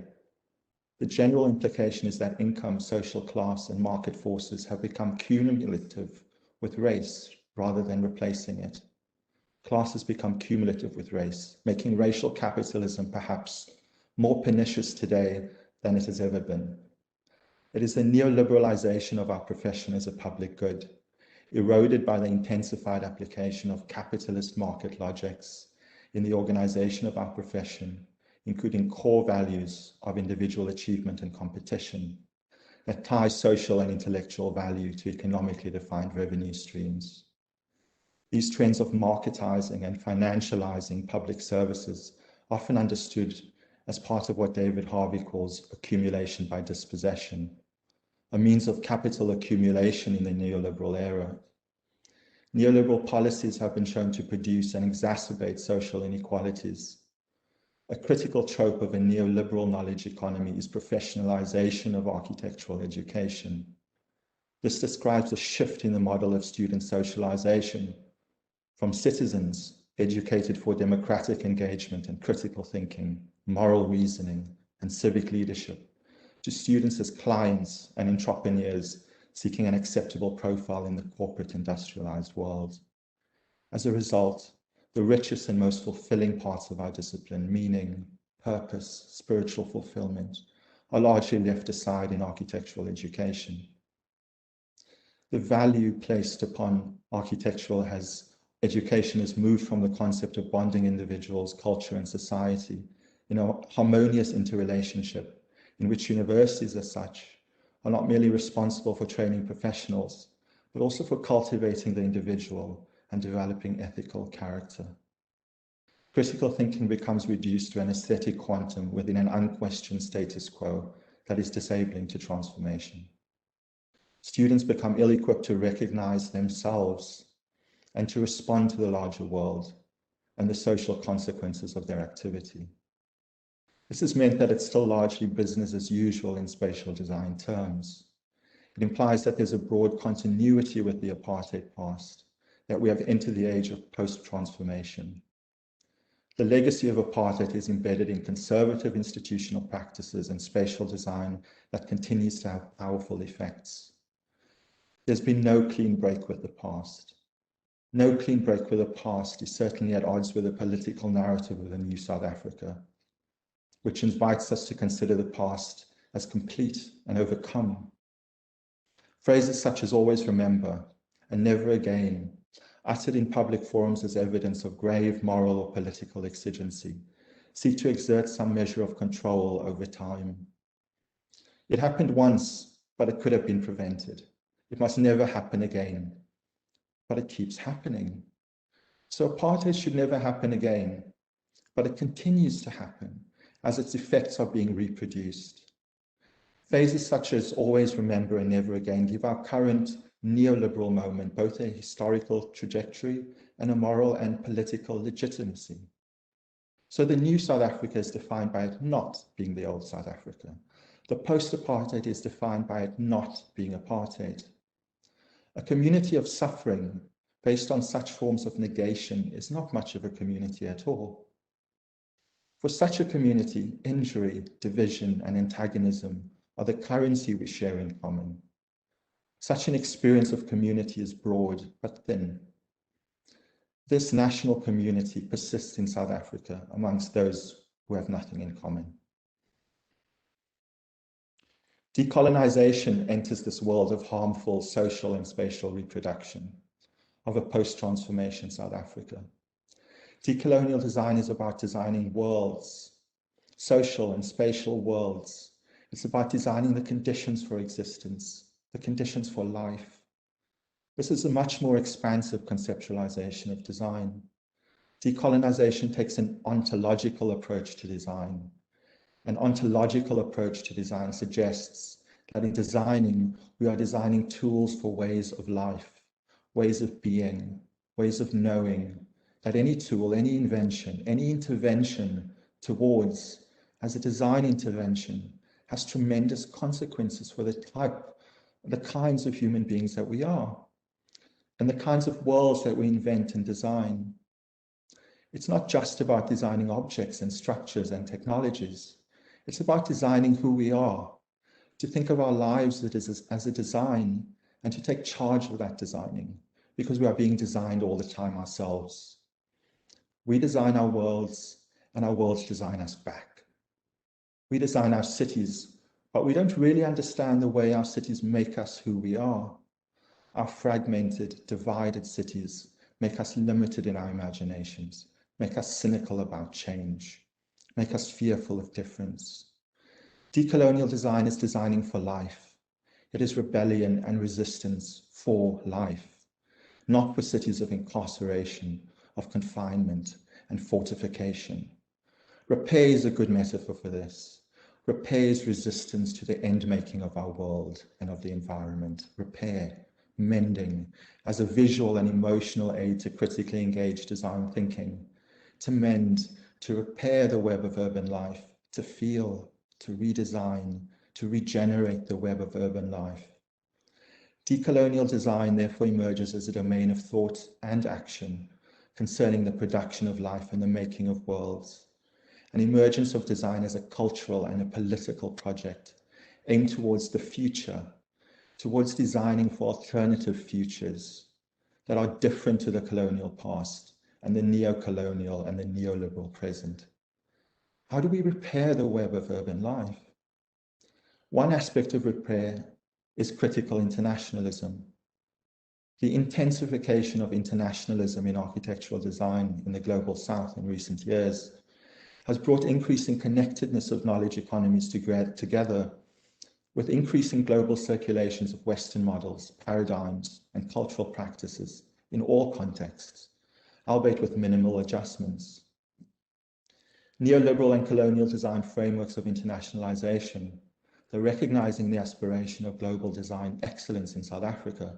The general implication is that income, social class, and market forces have become cumulative with race rather than replacing it. Class has become cumulative with race, making racial capitalism perhaps more pernicious today than it has ever been. It is the neoliberalization of our profession as a public good, eroded by the intensified application of capitalist market logics in the organization of our profession, including core values of individual achievement and competition, that ties social and intellectual value to economically defined revenue streams. These trends of marketizing and financializing public services, often understood as part of what David Harvey calls accumulation by dispossession, a means of capital accumulation in the neoliberal era. Neoliberal policies have been shown to produce and exacerbate social inequalities. A critical trope of a neoliberal knowledge economy is professionalization of architectural education. This describes a shift in the model of student socialization from citizens educated for democratic engagement and critical thinking, moral reasoning, and civic leadership, to students as clients and entrepreneurs seeking an acceptable profile in the corporate industrialized world. As a result, the richest and most fulfilling parts of our discipline, meaning, purpose, spiritual fulfillment, are largely left aside in architectural education. The value placed upon architectural education has moved from the concept of bonding individuals, culture, and society in a harmonious interrelationship in which universities as such are not merely responsible for training professionals, but also for cultivating the individual and developing ethical character. Critical thinking becomes reduced to an aesthetic quantum within an unquestioned status quo that is disabling to transformation. Students become ill-equipped to recognize themselves and to respond to the larger world and the social consequences of their activity. This has meant that it's still largely business as usual in spatial design terms. It implies that there's a broad continuity with the apartheid past, that we have entered the age of post-transformation. The legacy of apartheid is embedded in conservative institutional practices and spatial design that continues to have powerful effects. There's been no clean break with the past. No clean break with the past is certainly at odds with the political narrative of the new South Africa, which invites us to consider the past as complete and overcome. Phrases such as always remember and never again, uttered in public forums as evidence of grave moral or political exigency, seek to exert some measure of control over time. It happened once, but it could have been prevented. It must never happen again, but it keeps happening. So apartheid should never happen again, but it continues to happen as its effects are being reproduced. Phrases such as always remember and never again give our current neoliberal moment both a historical trajectory and a moral and political legitimacy. So the new South Africa is defined by it not being the old South Africa. The post-apartheid is defined by it not being apartheid. A community of suffering based on such forms of negation is not much of a community at all. For such a community, injury, division, and antagonism are the currency we share in common. Such an experience of community is broad but thin. This national community persists in South Africa amongst those who have nothing in common. Decolonization enters this world of harmful social and spatial reproduction of a post-transformation South Africa. Decolonial design is about designing worlds, social and spatial worlds. It's about designing the conditions for existence, the conditions for life. This is a much more expansive conceptualization of design. Decolonization takes an ontological approach to design. An ontological approach to design suggests that in designing, we are designing tools for ways of life, ways of being, ways of knowing, that any tool, any invention, any intervention towards, as a design intervention, has tremendous consequences for the kinds of human beings that we are, and the kinds of worlds that we invent and design. It's not just about designing objects and structures and technologies. It's about designing who we are, to think of our lives as a design and to take charge of that designing, because we are being designed all the time ourselves. We design our worlds and our worlds design us back. We design our cities, but we don't really understand the way our cities make us who we are. Our fragmented, divided cities make us limited in our imaginations, make us cynical about change, make us fearful of difference. Decolonial design is designing for life. It is rebellion and resistance for life, not for cities of incarceration, of confinement and fortification. Repair is a good metaphor for this. Repair is resistance to the end making of our world and of the environment. Repair, mending, as a visual and emotional aid to critically engage design thinking, to mend, to repair the web of urban life, to feel, to redesign, to regenerate the web of urban life. Decolonial design therefore emerges as a domain of thought and action concerning the production of life and the making of worlds. An emergence of design as a cultural and a political project aimed towards the future, towards designing for alternative futures that are different to the colonial past and the neo-colonial and the neoliberal present. How do we repair the web of urban life? One aspect of repair is critical internationalism. The intensification of internationalism in architectural design in the global south in recent years has brought increasing connectedness of knowledge economies together with increasing global circulations of Western models, paradigms, and cultural practices in all contexts, albeit with minimal adjustments. Neoliberal and colonial design frameworks of internationalization, though recognizing the aspiration of global design excellence in South Africa,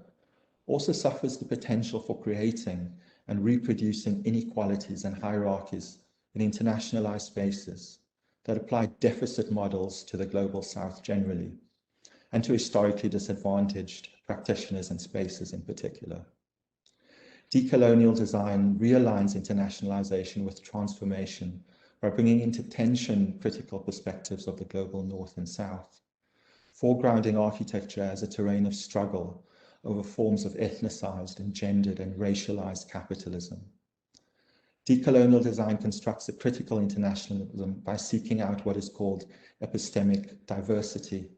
also suffers the potential for creating and reproducing inequalities and hierarchies in internationalized spaces that apply deficit models to the global south generally, and to historically disadvantaged practitioners and spaces in particular. Decolonial design realigns internationalization with transformation by bringing into tension critical perspectives of the global north and south, foregrounding architecture as a terrain of struggle, over forms of ethnicized and gendered and racialized capitalism. Decolonial design constructs a critical internationalism by seeking out what is called epistemic diversity,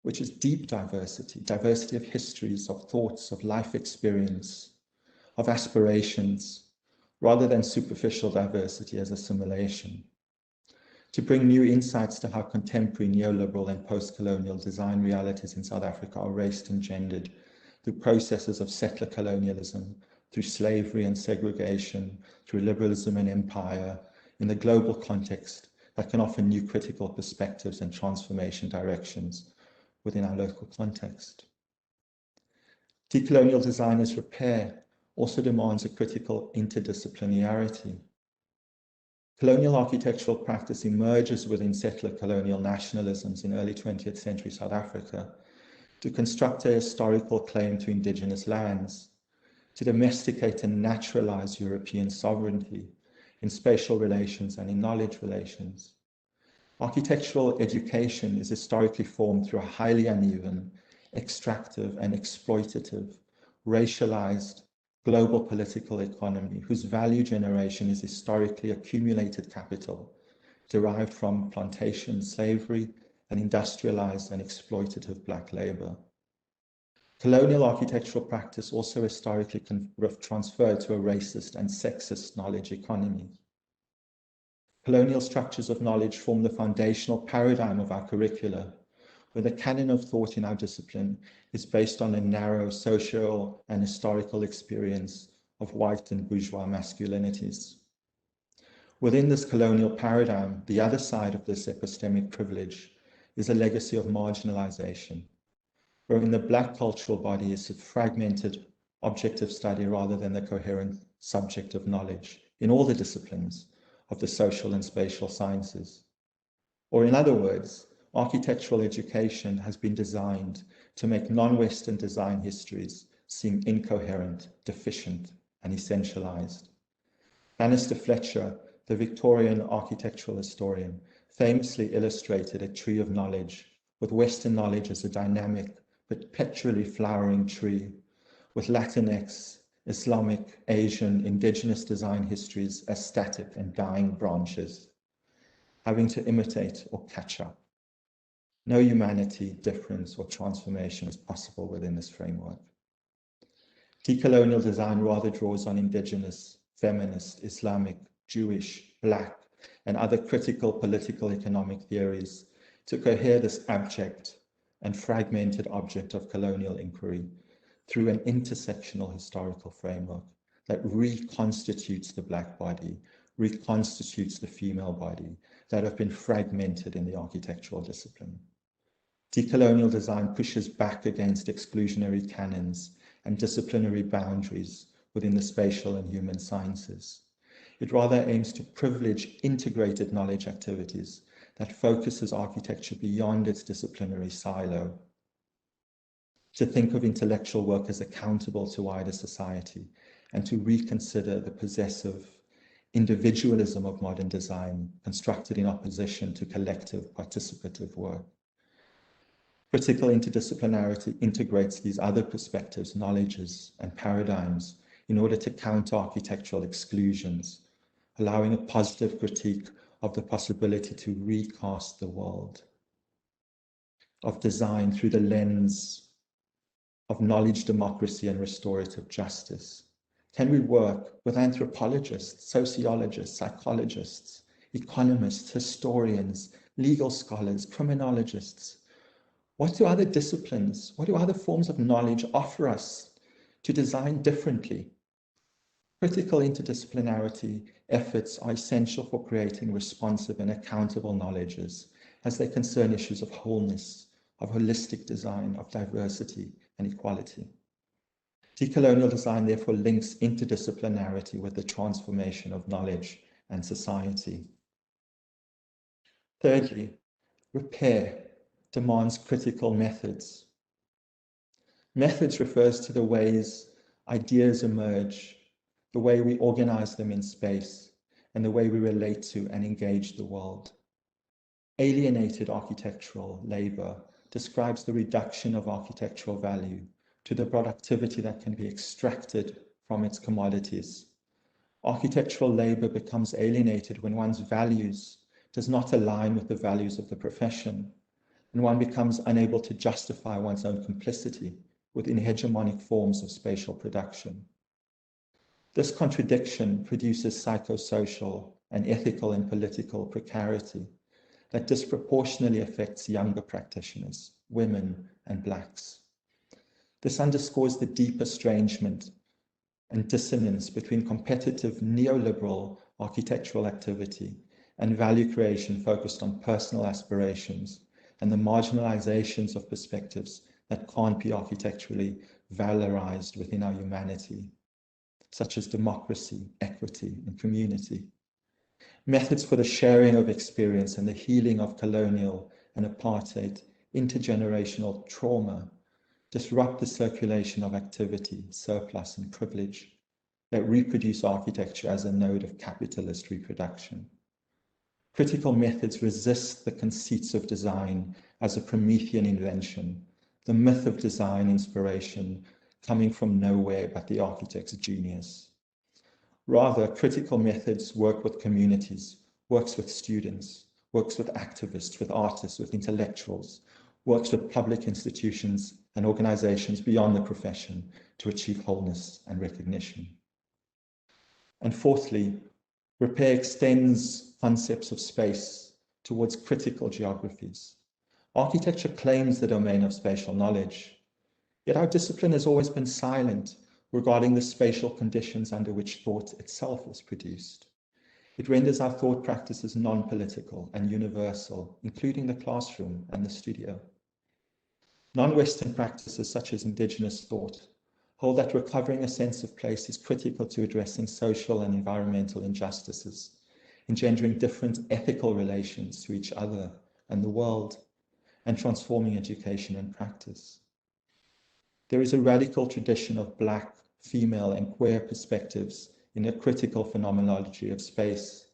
which is deep diversity, diversity of histories, of thoughts, of life experience, of aspirations, rather than superficial diversity as assimilation. To bring new insights to how contemporary neoliberal and post-colonial design realities in South Africa are raced and gendered through processes of settler colonialism, through slavery and segregation, through liberalism and empire, in the global context that can offer new critical perspectives and transformation directions within our local context. Decolonial design as repair also demands a critical interdisciplinarity. Colonial architectural practice emerges within settler colonial nationalisms in early 20th century South Africa to construct a historical claim to indigenous lands, to domesticate and naturalize European sovereignty in spatial relations and in knowledge relations. Architectural education is historically formed through a highly uneven, extractive and exploitative, racialized, global political economy whose value generation is historically accumulated capital derived from plantation slavery and industrialized and exploitative black labor. Colonial architectural practice also historically transferred to a racist and sexist knowledge economy. Colonial structures of knowledge form the foundational paradigm of our curricula, where the canon of thought in our discipline is based on a narrow social and historical experience of white and bourgeois masculinities. Within this colonial paradigm, the other side of this epistemic privilege is a legacy of marginalization, wherein the black cultural body is a fragmented object of study rather than the coherent subject of knowledge in all the disciplines of the social and spatial sciences. Or in other words, architectural education has been designed to make non-Western design histories seem incoherent, deficient, and essentialized. Bannister Fletcher, the Victorian architectural historian, famously illustrated a tree of knowledge, with Western knowledge as a dynamic, perpetually flowering tree, with Latinx, Islamic, Asian, indigenous design histories as static and dying branches, having to imitate or catch up. No humanity, difference, or transformation is possible within this framework. Decolonial design rather draws on indigenous, feminist, Islamic, Jewish, Black, and other critical political economic theories to cohere this abject and fragmented object of colonial inquiry through an intersectional historical framework that reconstitutes the Black body, reconstitutes the female body that have been fragmented in the architectural discipline. Decolonial design pushes back against exclusionary canons and disciplinary boundaries within the spatial and human sciences. It rather aims to privilege integrated knowledge activities that focuses architecture beyond its disciplinary silo, to think of intellectual work as accountable to wider society, and to reconsider the possessive individualism of modern design constructed in opposition to collective participative work. Critical interdisciplinarity integrates these other perspectives, knowledges, and paradigms in order to counter architectural exclusions, allowing a positive critique of the possibility to recast the world of design through the lens of knowledge, democracy, and restorative justice. Can we work with anthropologists, sociologists, psychologists, economists, historians, legal scholars, criminologists? What do other disciplines, what do other forms of knowledge offer us to design differently? Critical interdisciplinarity efforts are essential for creating responsive and accountable knowledges as they concern issues of wholeness, of holistic design, of diversity and equality. Decolonial design therefore links interdisciplinarity with the transformation of knowledge and society. Thirdly, repair demands critical methods. Methods refers to the ways ideas emerge, the way we organize them in space, and the way we relate to and engage the world. Alienated architectural labor describes the reduction of architectural value to the productivity that can be extracted from its commodities. Architectural labor becomes alienated when one's values does not align with the values of the profession, and one becomes unable to justify one's own complicity within hegemonic forms of spatial production. This contradiction produces psychosocial and ethical and political precarity that disproportionately affects younger practitioners, women, and Blacks. This underscores the deep estrangement and dissonance between competitive neoliberal architectural activity and value creation focused on personal aspirations and the marginalizations of perspectives that can't be architecturally valorized within our humanity, such as democracy, equity, and community. Methods for the sharing of experience and the healing of colonial and apartheid intergenerational trauma disrupt the circulation of activity, surplus, and privilege that reproduce architecture as a node of capitalist reproduction. Critical methods resist the conceits of design as a Promethean invention, the myth of design inspiration coming from nowhere but the architect's genius. Rather, critical methods work with communities, works with students, works with activists, with artists, with intellectuals, works with public institutions and organizations beyond the profession to achieve wholeness and recognition. And fourthly, repair extends concepts of space towards critical geographies. Architecture claims the domain of spatial knowledge, yet our discipline has always been silent regarding the spatial conditions under which thought itself is produced. It renders our thought practices non-political and universal, including the classroom and the studio. Non-Western practices such as indigenous thought hold that recovering a sense of place is critical to addressing social and environmental injustices, engendering different ethical relations to each other and the world, and transforming education and practice. There is a radical tradition of Black, female, and queer perspectives in a critical phenomenology of space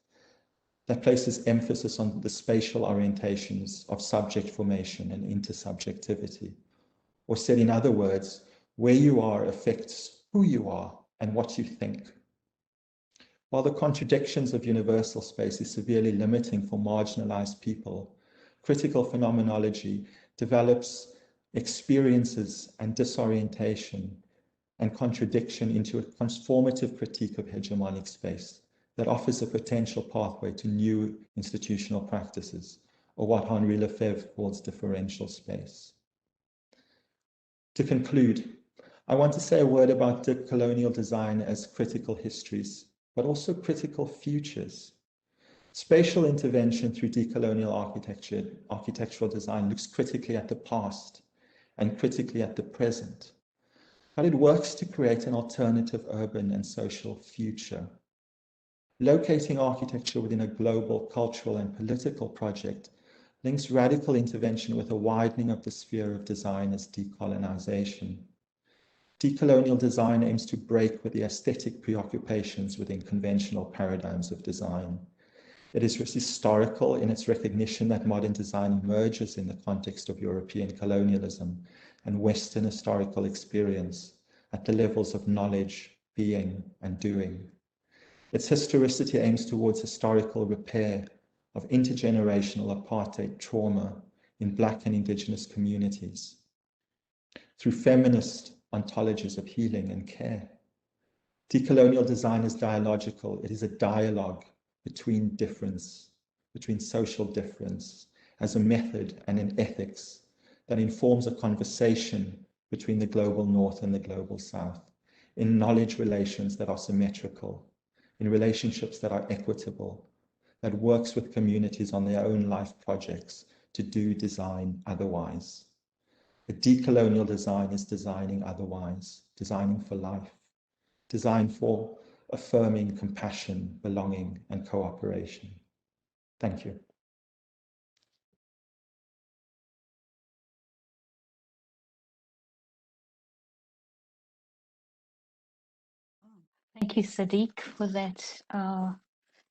that places emphasis on the spatial orientations of subject formation and intersubjectivity. Or said in other words, where you are affects who you are and what you think. While the contradictions of universal space is severely limiting for marginalized people, critical phenomenology develops experiences and disorientation and contradiction into a transformative critique of hegemonic space that offers a potential pathway to new institutional practices, or what Henri Lefebvre calls differential space. To conclude, I want to say a word about decolonial design as critical histories, but also critical futures. Spatial intervention through decolonial architectural design looks critically at the past and critically at the present, but it works to create an alternative urban and social future. Locating architecture within a global cultural and political project links radical intervention with a widening of the sphere of design as decolonization. Decolonial design aims to break with the aesthetic preoccupations within conventional paradigms of design. It is historical in its recognition that modern design emerges in the context of European colonialism and Western historical experience at the levels of knowledge, being, and doing. Its historicity aims towards historical repair of intergenerational apartheid trauma in Black and Indigenous communities through feminist ontologies of healing and care. Decolonial design is dialogical. It is a dialogue between difference, between social difference, as a method and an ethics that informs a conversation between the global North and the global South, in knowledge relations that are symmetrical, in relationships that are equitable, that works with communities on their own life projects to do design otherwise. A decolonial design is designing otherwise, designing for life, design for affirming compassion, belonging, and cooperation. Thank you. Thank you, Sadiq, for that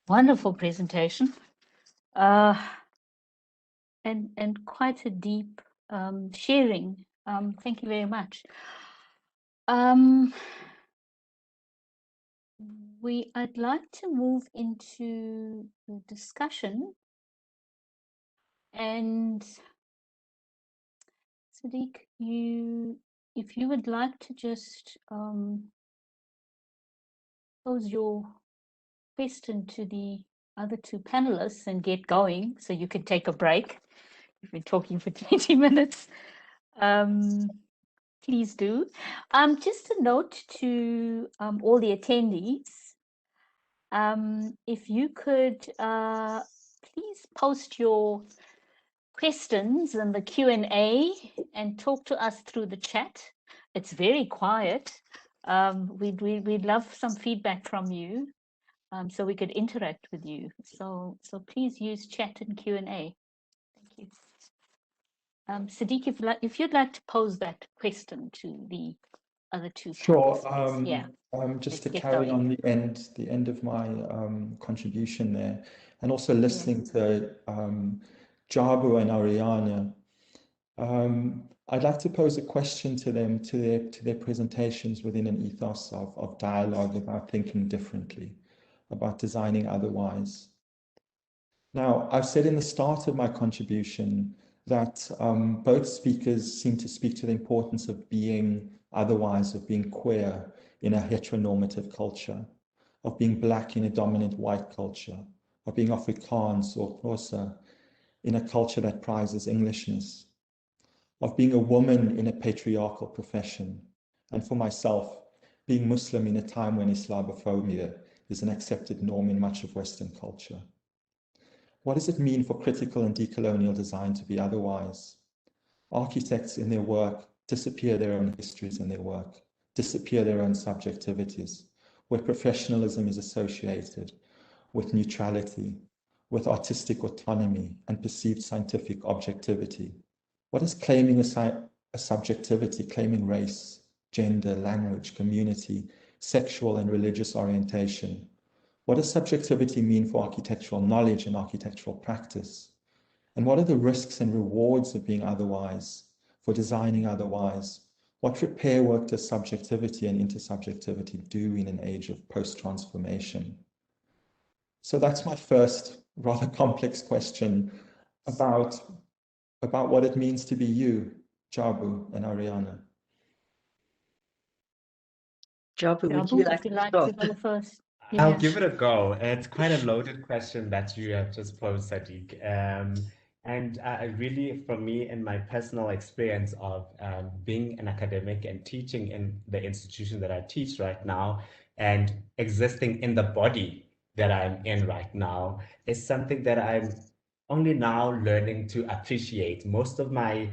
wonderful presentation and quite a deep sharing. Thank you very much. I'd like to move into the discussion, and Sadiq, if you would like to just pose your question to the other two panelists and get going, so you could take a break. You've been talking for 20 minutes. Please do. Just a note to all the attendees. If you could please post your questions in the Q&A and talk to us through the chat. It's very quiet. We'd love some feedback from you, so we could interact with you. So please use chat and Q&A. Thank you. Sadiq, if you'd like to pose that question to the other two Sure. panelists, yeah. Just Let's to get carry going. on the end of my contribution there, and also listening to Jabu and Ariana, I'd like to pose a question to them, to their presentations within an ethos of dialogue about thinking differently, about designing otherwise. Now, I've said in the start of my contribution that both speakers seem to speak to the importance of being otherwise, of being queer in a heteronormative culture, of being Black in a dominant white culture, of being Afrikaans or Xhosa in a culture that prizes Englishness, of being a woman in a patriarchal profession, and for myself, being Muslim in a time when Islamophobia is an accepted norm in much of Western culture. What does it mean for critical and decolonial design to be otherwise? Architects in their work disappear their own histories in their work, disappear their own subjectivities, where professionalism is associated with neutrality, with artistic autonomy and perceived scientific objectivity. What is claiming a subjectivity, claiming race, gender, language, community, sexual and religious orientation? What does subjectivity mean for architectural knowledge and architectural practice? And what are the risks and rewards of being otherwise, for designing otherwise? What repair work does subjectivity and intersubjectivity do in an age of post-transformation? So that's my first rather complex question about what it means to be you, Jabu and Ariana. Jabu, would Jabu, you like to to go first? I'll Yeah. give it a go. It's quite a loaded question that you have just posed, Sadiq. And really, for me, in my personal experience of being an academic and teaching in the institution that I teach right now, and existing in the body that I'm in right now, is something that I'm only now learning to appreciate. Most of my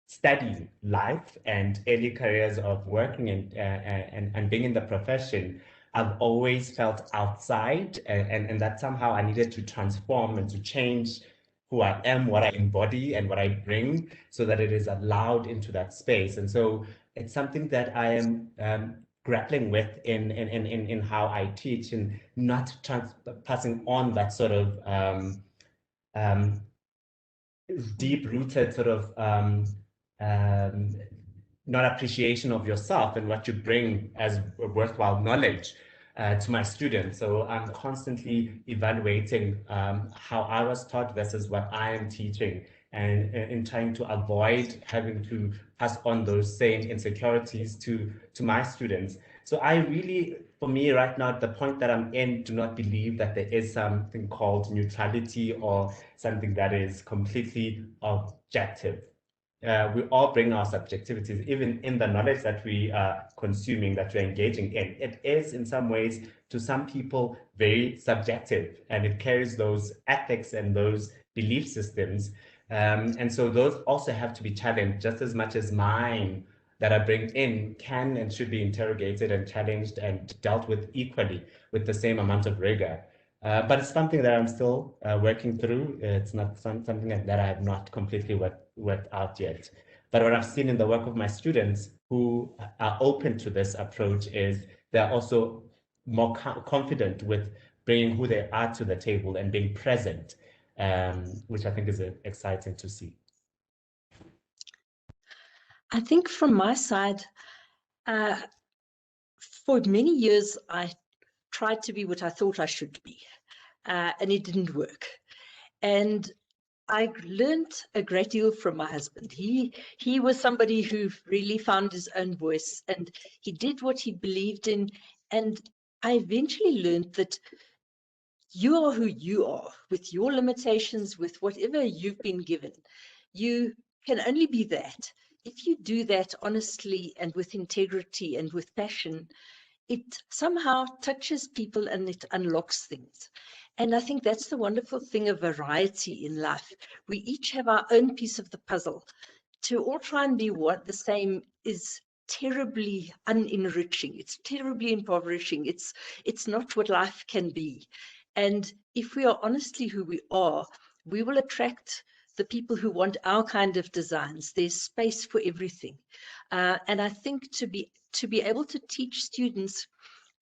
study life and early careers of working and being in the profession, I've always felt outside, and that somehow I needed to transform and to change who I am, what I embody, and what I bring, so that it is allowed into that space. And so it's something that I am grappling with in how I teach, and not passing on that sort of deep-rooted sort of not appreciation of yourself and what you bring as worthwhile knowledge to my students. So I'm constantly evaluating how I was taught versus what I am teaching, and in trying to avoid having to pass on those same insecurities to my students. So I really, for me right now, the point that I'm in, do not believe that there is something called neutrality or something that is completely objective. We all bring our subjectivities, even in the knowledge that we are consuming, that we're engaging in. It is, in some ways, to some people, very subjective, and it carries those ethics and those belief systems. And so those also have to be challenged just as much as mine that I bring in can and should be interrogated and challenged and dealt with equally with the same amount of rigor. But it's something that I'm still working through. It's not something that I have not completely worked out yet. But what I've seen in the work of my students who are open to this approach is they're also more confident with bringing who they are to the table and being present, which I think is exciting to see. I think from my side, For many years, I tried to be what I thought I should be, and it didn't work. And I learned a great deal from my husband. He was somebody who really found his own voice, and he did what he believed in. And I eventually learned that you are who you are, with your limitations, with whatever you've been given. You can only be that. If you do that honestly and with integrity and with passion, it somehow touches people and it unlocks things. And I think that's the wonderful thing of variety in life. We each have our own piece of the puzzle. To all try and be the same is terribly unenriching. It's terribly impoverishing. It's not what life can be. And if we are honestly who we are, we will attract the people who want our kind of designs. There's space for everything. And I think to be able to teach students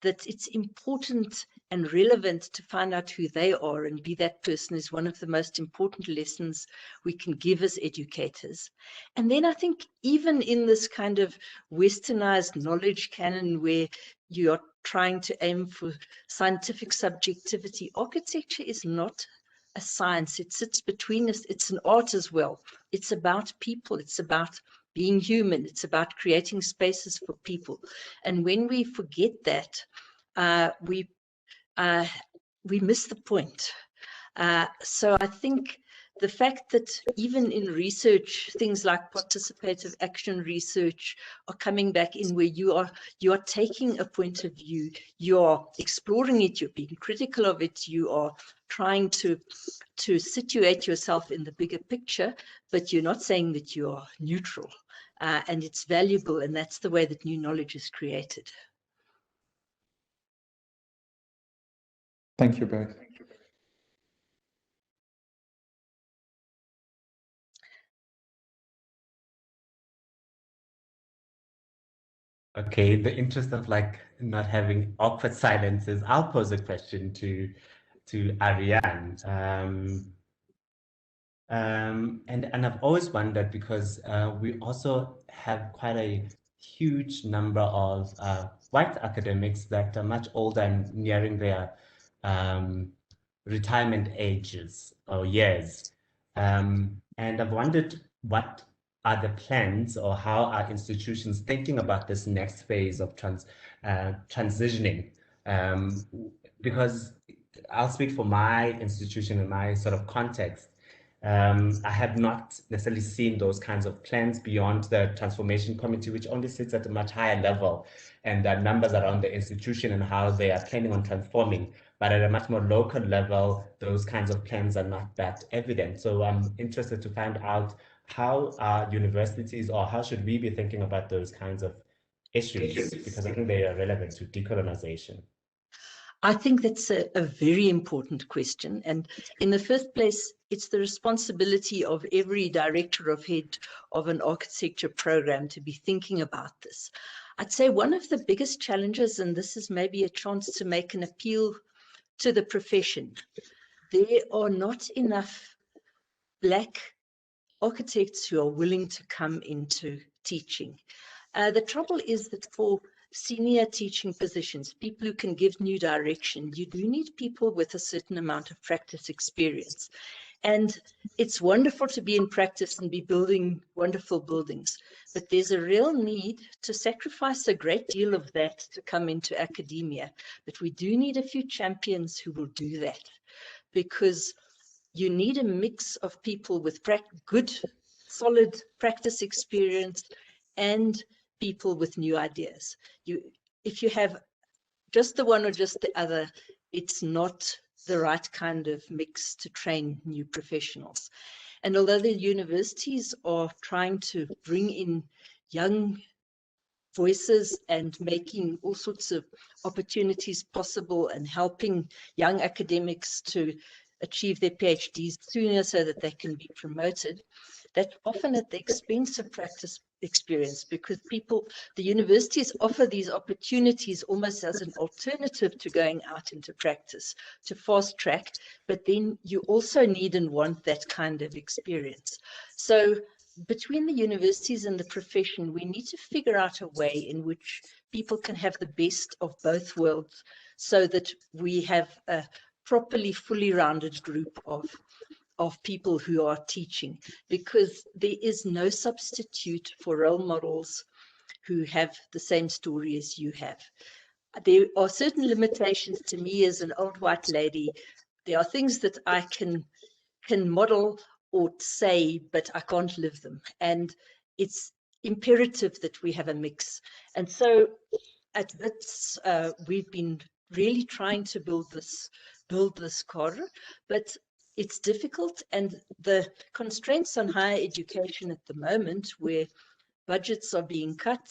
that it's important and relevant to find out who they are and be that person is one of the most important lessons we can give as educators. And then I think even in this kind of westernized knowledge canon where you are trying to aim for scientific subjectivity, architecture is not a science. It sits between us. It's an art as well. It's about people. It's about being human. It's about creating spaces for people. And when we forget that, we miss the point. So I think the fact that even in research, things like participative action research are coming back in where you are taking a point of view, you are exploring it, you're being critical of it, you are trying to situate yourself in the bigger picture, but you're not saying that you are neutral. And it's valuable, and that's the way that new knowledge is created. Thank you both. Okay, in the interest of like not having awkward silences, I'll pose a question to Ariane. And I've always wondered because we also have quite a huge number of white academics that are much older and nearing their retirement ages or years. And I've wondered what are the plans or how are institutions thinking about this next phase of transitioning? Because I'll speak for my institution and my sort of context. I have not necessarily seen those kinds of plans beyond the transformation committee, which only sits at a much higher level, and the numbers around the institution and how they are planning on transforming. But at a much more local level, those kinds of plans are not that evident. So I'm interested to find out how are universities, or how should we be thinking about those kinds of issues, because I think they are relevant to decolonization. I think that's a very important question. And in the first place, it's the responsibility of every director of head of an architecture program to be thinking about this. I'd say one of the biggest challenges, and this is maybe a chance to make an appeal to the profession, there are not enough Black architects who are willing to come into teaching. The trouble is that for senior teaching positions, people who can give new direction, you do need people with a certain amount of practice experience. And it's wonderful to be in practice and be building wonderful buildings, but there's a real need to sacrifice a great deal of that to come into academia. But we do need a few champions who will do that, because you need a mix of people with good, solid practice experience and people with new ideas. If you have just the one or just the other, it's not the right kind of mix to train new professionals. And although the universities are trying to bring in young voices and making all sorts of opportunities possible and helping young academics to achieve their PhDs sooner so that they can be promoted, that's often at the expense of practice experience, because the universities offer these opportunities almost as an alternative to going out into practice to fast track, but then you also need and want that kind of experience. So between the universities and the profession, we need to figure out a way in which people can have the best of both worlds, so that we have a properly fully rounded group of people who are teaching, because there is no substitute for role models who have the same story as you have. There are certain limitations to me as an old white lady. There are things that I can model or say, but I can't live them. And it's imperative that we have a mix. And so at WITS, we've been really trying to build this cadre, but it's difficult. And the constraints on higher education at the moment, where budgets are being cut.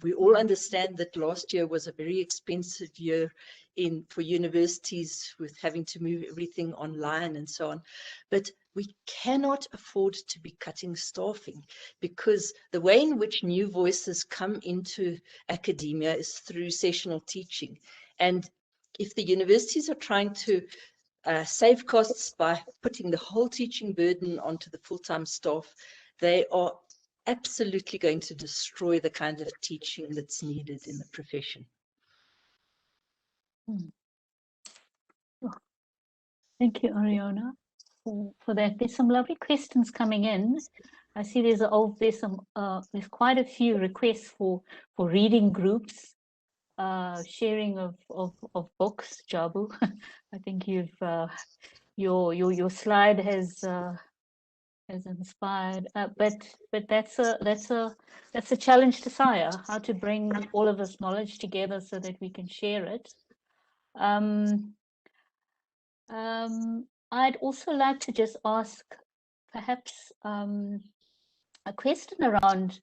We all understand that last year was a very expensive year for universities, with having to move everything online and so on. But we cannot afford to be cutting staffing, because the way in which new voices come into academia is through sessional teaching. And if the universities are trying to save costs by putting the whole teaching burden onto the full-time staff, they are absolutely going to destroy the kind of teaching that's needed in the profession. Thank you, Ariana, for that. There's some lovely questions coming in. I see there's quite a few requests for reading groups, sharing of books. Jabu, I think your slide has inspired, but that's a challenge to SAIA, how to bring all of this knowledge together so that we can share it. I'd also like to just ask perhaps a question around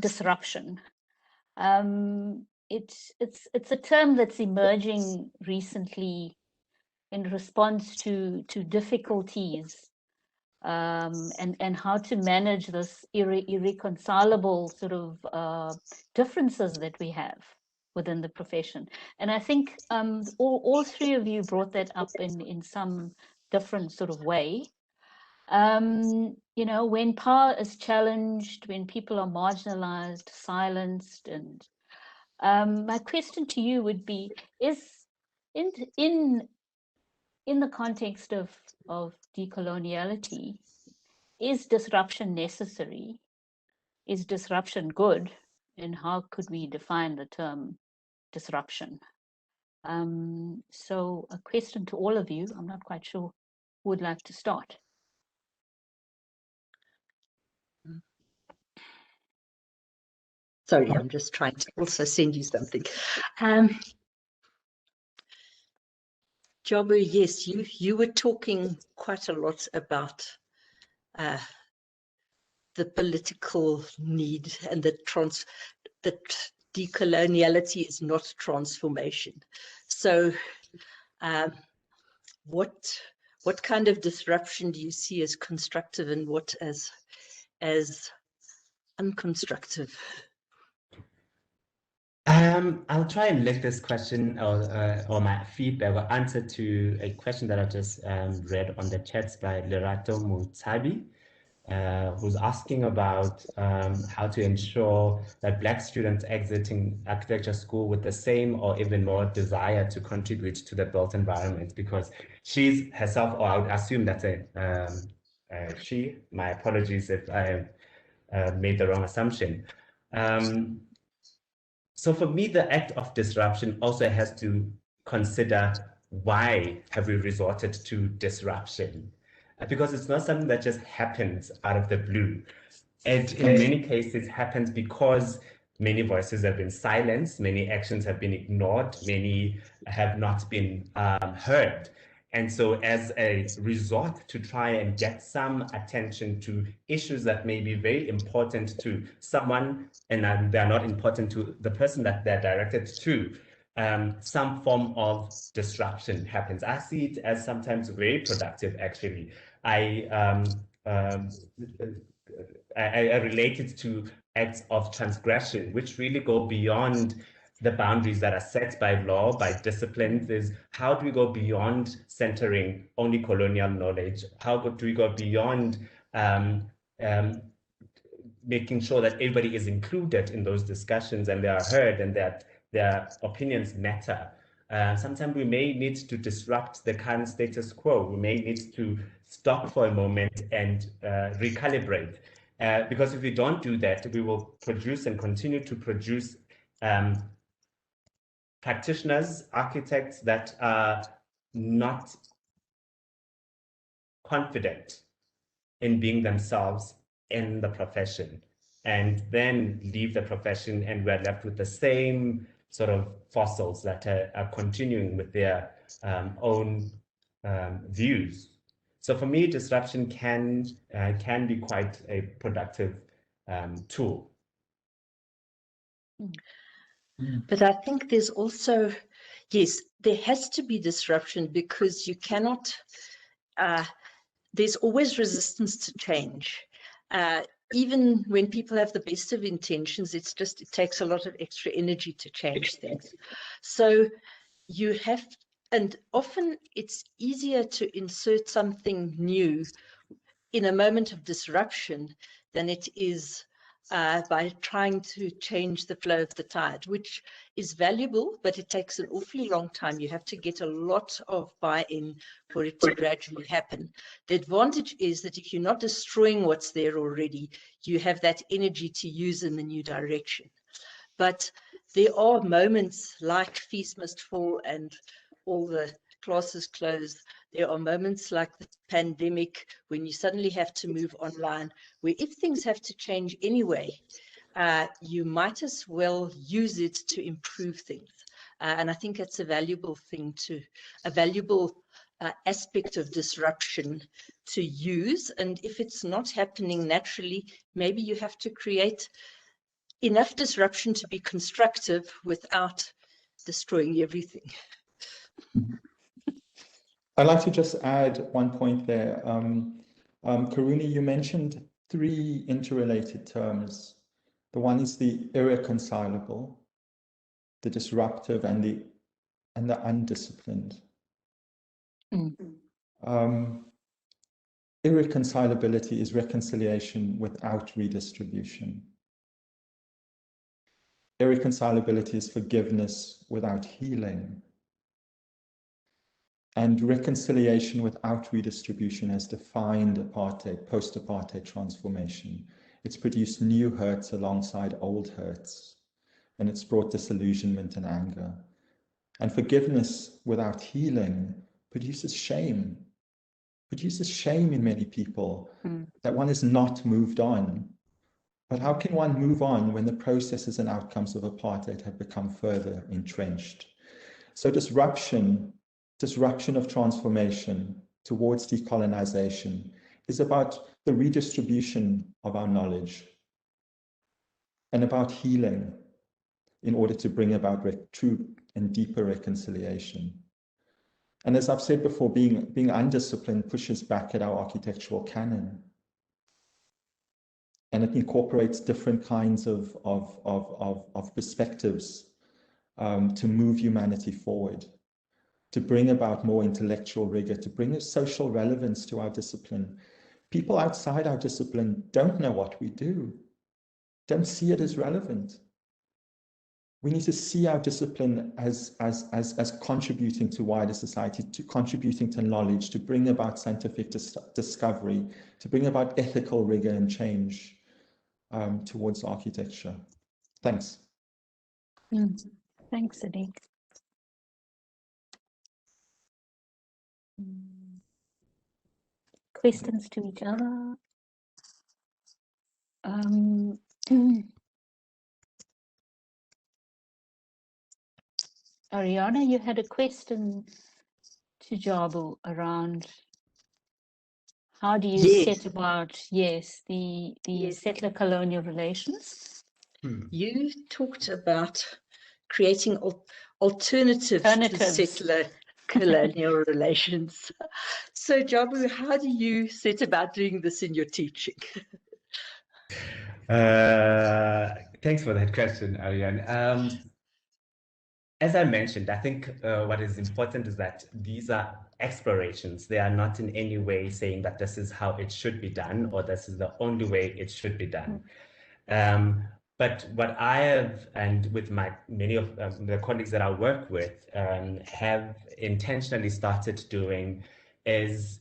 disruption. It's a term that's emerging recently in response to difficulties, and how to manage this irreconcilable sort of differences that we have within the profession. And I think all three of you brought that up in some different sort of way. You know, when power is challenged, when people are marginalized, silenced, and my question to you would be, is in the context of decoloniality, is disruption necessary? Is disruption good? And how could we define the term disruption? So a question to all of you. I'm not quite sure who would like to start. Sorry, I'm just trying to also send you something. Jabu, yes, you were talking quite a lot about the political need, and that decoloniality is not transformation. So what kind of disruption do you see as constructive, and what as unconstructive? I'll try and link this question or my feedback or answer to a question that I just read on the chats by Lerato Mutabi, who's asking about how to ensure that Black students exiting architecture school with the same or even more desire to contribute to the built environment, because she's herself, or I would assume that's she, my apologies if I made the wrong assumption. So for me, the act of disruption also has to consider, why have we resorted to disruption? Because it's not something that just happens out of the blue. And in many cases happens because many voices have been silenced, many actions have been ignored, many have not been heard. And so as a resort to try and get some attention to issues that may be very important to someone, and they're not important to the person that they're directed to, some form of disruption happens. I see it as sometimes very productive, actually. I relate it to acts of transgression, which really go beyond the boundaries that are set by law, by disciplines. Is how do we go beyond centering only colonial knowledge? How do we go beyond making sure that everybody is included in those discussions and they are heard and that their opinions matter. Sometimes we may need to disrupt the current status quo. We may need to stop for a moment and recalibrate. Because if we don't do that, we will produce and continue to produce practitioners, architects that are not confident in being themselves in the profession, and then leave the profession, and we're left with the same sort of fossils that are continuing with their own views. So for me, disruption can be quite a productive tool. But I think there's also, yes, there has to be disruption, because you cannot, there's always resistance to change. Even when people have the best of intentions, it takes a lot of extra energy to change things. So you have, and often it's easier to insert something new in a moment of disruption than it is by trying to change the flow of the tide, which is valuable, but it takes an awfully long time. You have to get a lot of buy-in for it to gradually happen. The advantage is that if you're not destroying what's there already, you have that energy to use in the new direction. But there are moments like Feast Must Fall and all the classes closed. There are moments like the pandemic when you suddenly have to move online, where if things have to change anyway, you might as well use it to improve things. And I think that's a valuable thing a valuable aspect of disruption to use. And if it's not happening naturally, maybe you have to create enough disruption to be constructive without destroying everything. I'd like to just add one point there. Karuni, you mentioned 3 interrelated terms. The one is the irreconcilable, the disruptive, and the undisciplined. Irreconcilability is reconciliation without redistribution. Irreconcilability is forgiveness without healing. And reconciliation without redistribution has defined apartheid, post-apartheid transformation. It's produced new hurts alongside old hurts, and it's brought disillusionment and anger. And forgiveness without healing produces shame in many people, that one has not moved on. But how can one move on when the processes and outcomes of apartheid have become further entrenched? So disruption of transformation towards decolonization is about the redistribution of our knowledge and about healing in order to bring about true and deeper reconciliation. And as I've said before, being undisciplined pushes back at our architectural canon. And it incorporates different kinds of perspectives to move humanity forward, to bring about more intellectual rigor, to bring a social relevance to our discipline. People outside our discipline don't know what we do, don't see it as relevant. We need to see our discipline as contributing to wider society, to contributing to knowledge, to bring about scientific discovery, to bring about ethical rigor and change towards architecture. Thanks. Thanks, Sadiq. Questions to each other? Ariana, you had a question to Jabu around how do you set about, the settler colonial relations? You talked about creating alternatives to settler colonial relations. So Jabu, how do you set about doing this in your teaching? Thanks for that question, Ariane. As I mentioned, I think what is important is that these are explorations. They are not in any way saying that this is how it should be done or this is the only way it should be done. But what I have, and with many of the colleagues that I work with, have intentionally started doing is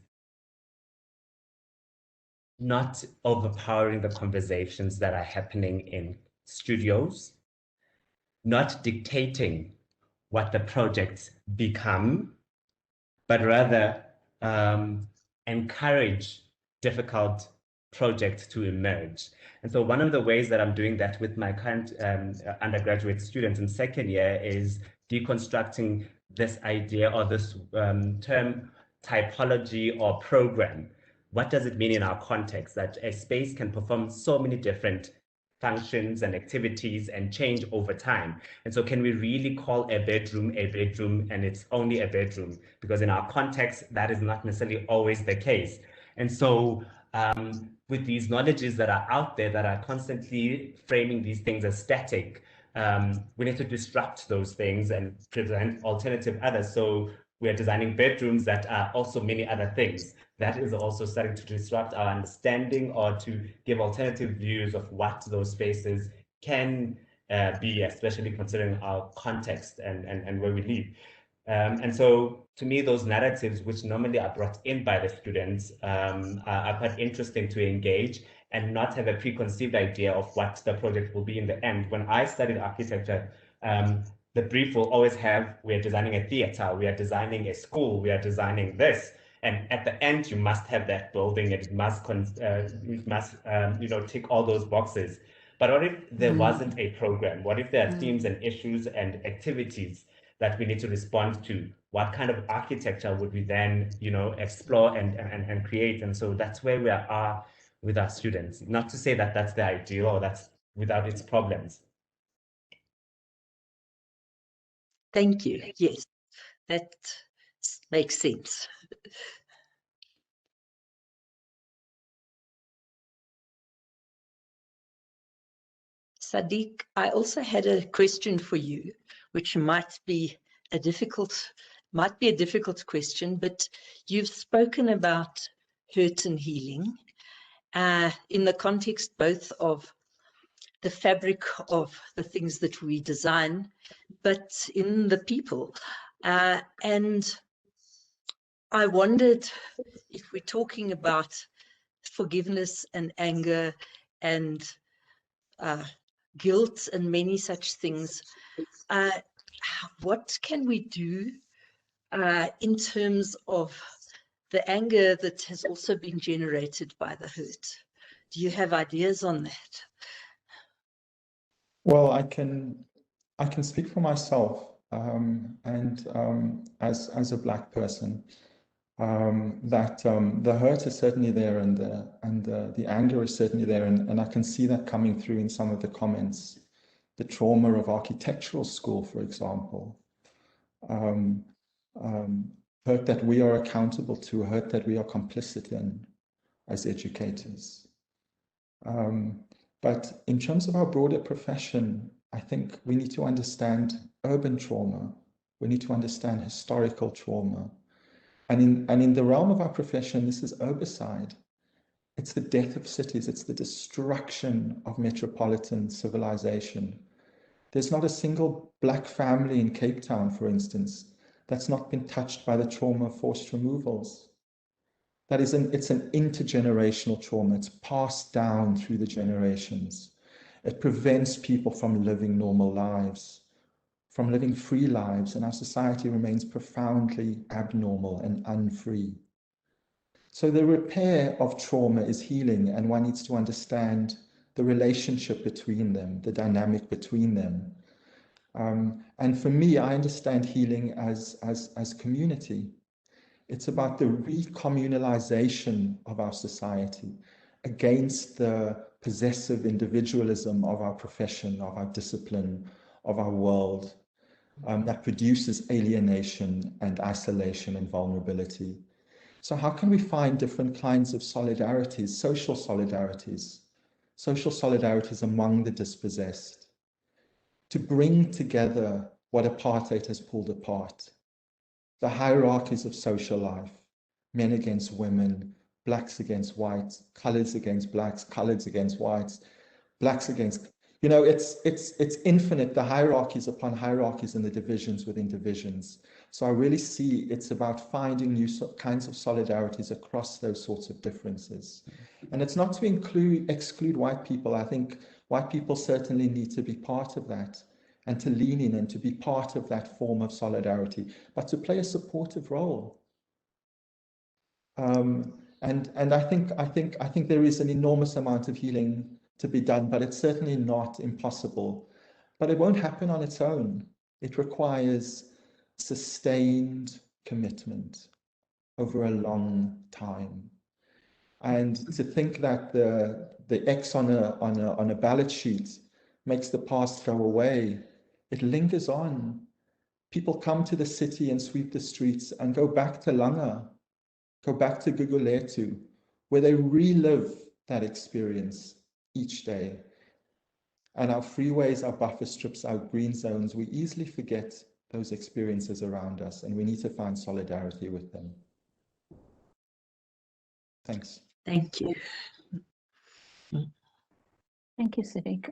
not overpowering the conversations that are happening in studios, not dictating what the projects become, but rather encourage difficult projects to emerge. And so one of the ways that I'm doing that with my current undergraduate students in second year is deconstructing this idea or this term typology or program. What does it mean in our context that a space can perform so many different functions and activities and change over time? And so can we really call a bedroom and it's only a bedroom? Because in our context, that is not necessarily always the case. And so with these knowledges that are out there that are constantly framing these things as static, we need to disrupt those things and present alternative others. So we are designing bedrooms that are also many other things. That is also starting to disrupt our understanding or to give alternative views of what those spaces can be, especially considering our context and where we live. And so to me, those narratives, which normally are brought in by the students, are quite interesting to engage and not have a preconceived idea of what the project will be in the end. When I studied architecture, the brief will always have, we are designing a theater, we are designing a school, we are designing this. And at the end, you must have that building, and it must tick all those boxes. But what if there wasn't a program? What if there are themes and issues and activities that we need to respond to? What kind of architecture would we then, explore and create? And so that's where we are with our students. Not to say that that's the ideal or that's without its problems. Thank you. Yes, that makes sense. Sadiq, I also had a question for you, which might be a difficult question, but you've spoken about hurt and healing in the context both of the fabric of the things that we design, but in the people. And I wondered if we're talking about forgiveness and anger and guilt and many such things, what can we do in terms of the anger that has also been generated by the hurt? Do you have ideas on that? Well, I can speak for myself, and as a Black person, that the hurt is certainly there, and the anger is certainly there, and I can see that coming through in some of the comments. The trauma of architectural school, for example, hurt that we are accountable to, hurt that we are complicit in as educators. But in terms of our broader profession, I think we need to understand urban trauma. We need to understand historical trauma. And in the realm of our profession, this is urbicide. It's the death of cities. It's the destruction of metropolitan civilization. There's not a single Black family in Cape Town, for instance, that's not been touched by the trauma of forced removals. It's an intergenerational trauma. It's passed down through the generations. It prevents people from living normal lives, from living free lives, and our society remains profoundly abnormal and unfree. So the repair of trauma is healing, and one needs to understand the relationship between them, the dynamic between them. And for me, I understand healing as community. It's about the recommunalization of our society against the possessive individualism of our profession, of our discipline, of our world, that produces alienation and isolation and vulnerability. So how can we find different kinds of solidarities, social solidarities among the dispossessed, to bring together what apartheid has pulled apart? The hierarchies of social life, men against women, Blacks against whites, colors against Blacks, coloreds against whites, blacks against, you know, it's infinite, the hierarchies upon hierarchies and the divisions within divisions. So I really see it's about finding new kinds of solidarities across those sorts of differences. And it's not to exclude white people. I think white people certainly need to be part of that and to lean in and to be part of that form of solidarity, but to play a supportive role. And I think there is an enormous amount of healing to be done, but it's certainly not impossible. But it won't happen on its own. It requires sustained commitment over a long time. And to think that the X on a ballot sheet makes the past go away, it lingers on. People come to the city and sweep the streets and go back to Langa, go back to Guguletu, where they relive that experience each day. And our freeways, our buffer strips, our green zones, we easily forget those experiences around us, and we need to find solidarity with them. Thanks. Thank you. Thank you, Sadiq.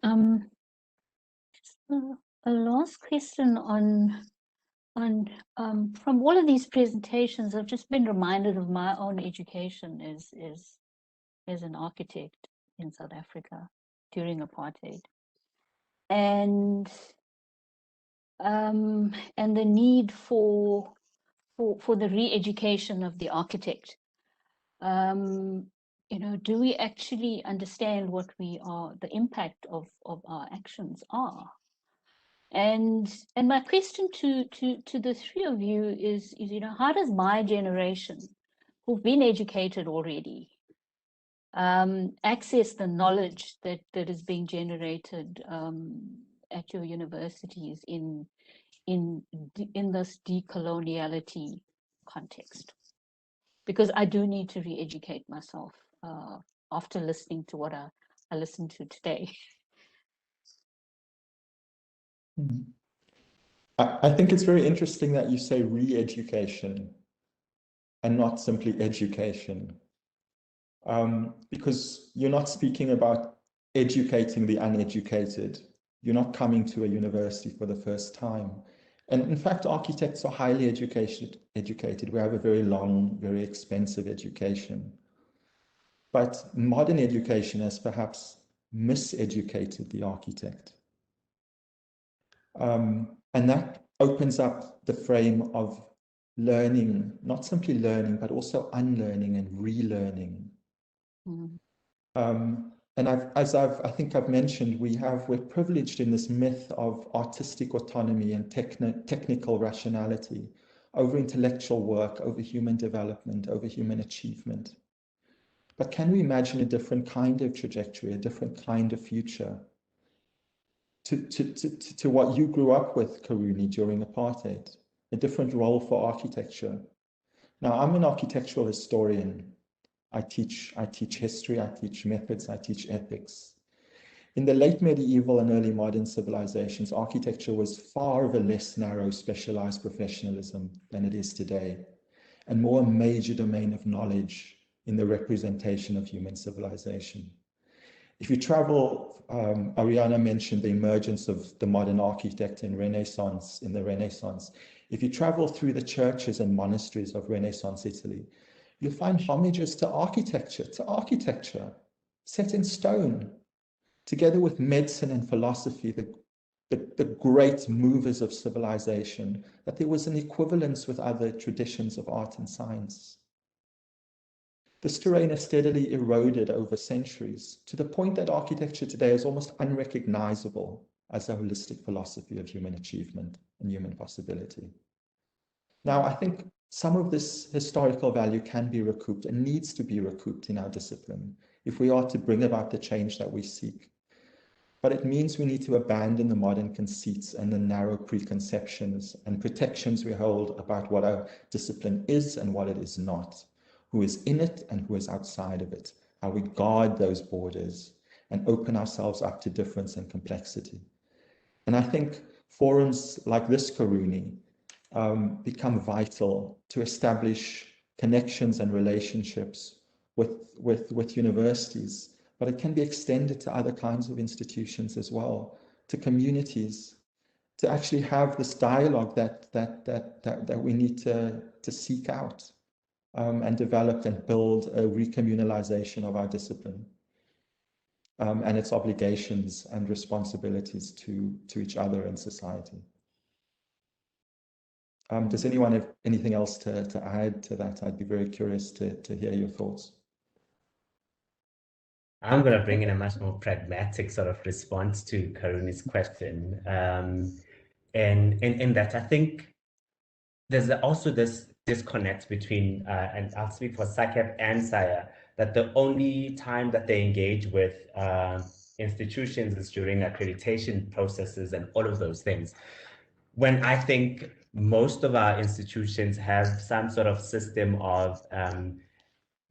A last question from all of these presentations, I've just been reminded of my own education as an architect in South Africa during apartheid, and the need for the re-education of the architect. You know, do we actually understand what the impact of our actions are? And my question to the three of you is, you know, how does my generation, who've been educated already, access the knowledge that is being generated at your universities in this decoloniality context? Because I do need to re-educate myself after listening to what I listened to today. I think it's very interesting that you say re-education and not simply education, because you're not speaking about educating the uneducated. You're not coming to a university for the first time. And in fact, architects are highly educated. We have a very long, very expensive education. But modern education has perhaps miseducated the architect. And that opens up the frame of learning, not simply learning, but also unlearning and relearning. And I think I've mentioned, we're privileged in this myth of artistic autonomy and technical rationality over intellectual work, over human development, over human achievement. But can we imagine a different kind of trajectory, a different kind of future to what you grew up with, Karuni, during apartheid, a different role for architecture? Now, I'm an architectural historian. I teach history, I teach methods, I teach ethics. In the late medieval and early modern civilizations, architecture was far of a less narrow specialized professionalism than it is today, and more a major domain of knowledge in the representation of human civilization. If you travel, Ariana mentioned the emergence of the modern architect in the Renaissance. If you travel through the churches and monasteries of Renaissance Italy, you'll find homages to architecture set in stone, together with medicine and philosophy, the great movers of civilization, that there was an equivalence with other traditions of art and science. This terrain has steadily eroded over centuries, to the point that architecture today is almost unrecognizable as a holistic philosophy of human achievement and human possibility. Now, I think some of this historical value can be recouped and needs to be recouped in our discipline if we are to bring about the change that we seek. But it means we need to abandon the modern conceits and the narrow preconceptions and protections we hold about what our discipline is and what it is not, who is in it and who is outside of it, how we guard those borders and open ourselves up to difference and complexity. And I think forums like this, Karuni, become vital to establish connections and relationships with universities, but it can be extended to other kinds of institutions as well, to communities, to actually have this dialogue that we need to seek out and develop and build a recommunalization of our discipline and its obligations and responsibilities to each other and society. Does anyone have anything else to add to that? I'd be very curious to hear your thoughts. I'm going to bring in a much more pragmatic sort of response to Karuni's question. And in that, I think there's also this disconnect between, and I'll speak for SACEP and SAIA, that the only time that they engage with institutions is during accreditation processes and all of those things. When I think most of our institutions have some sort of system of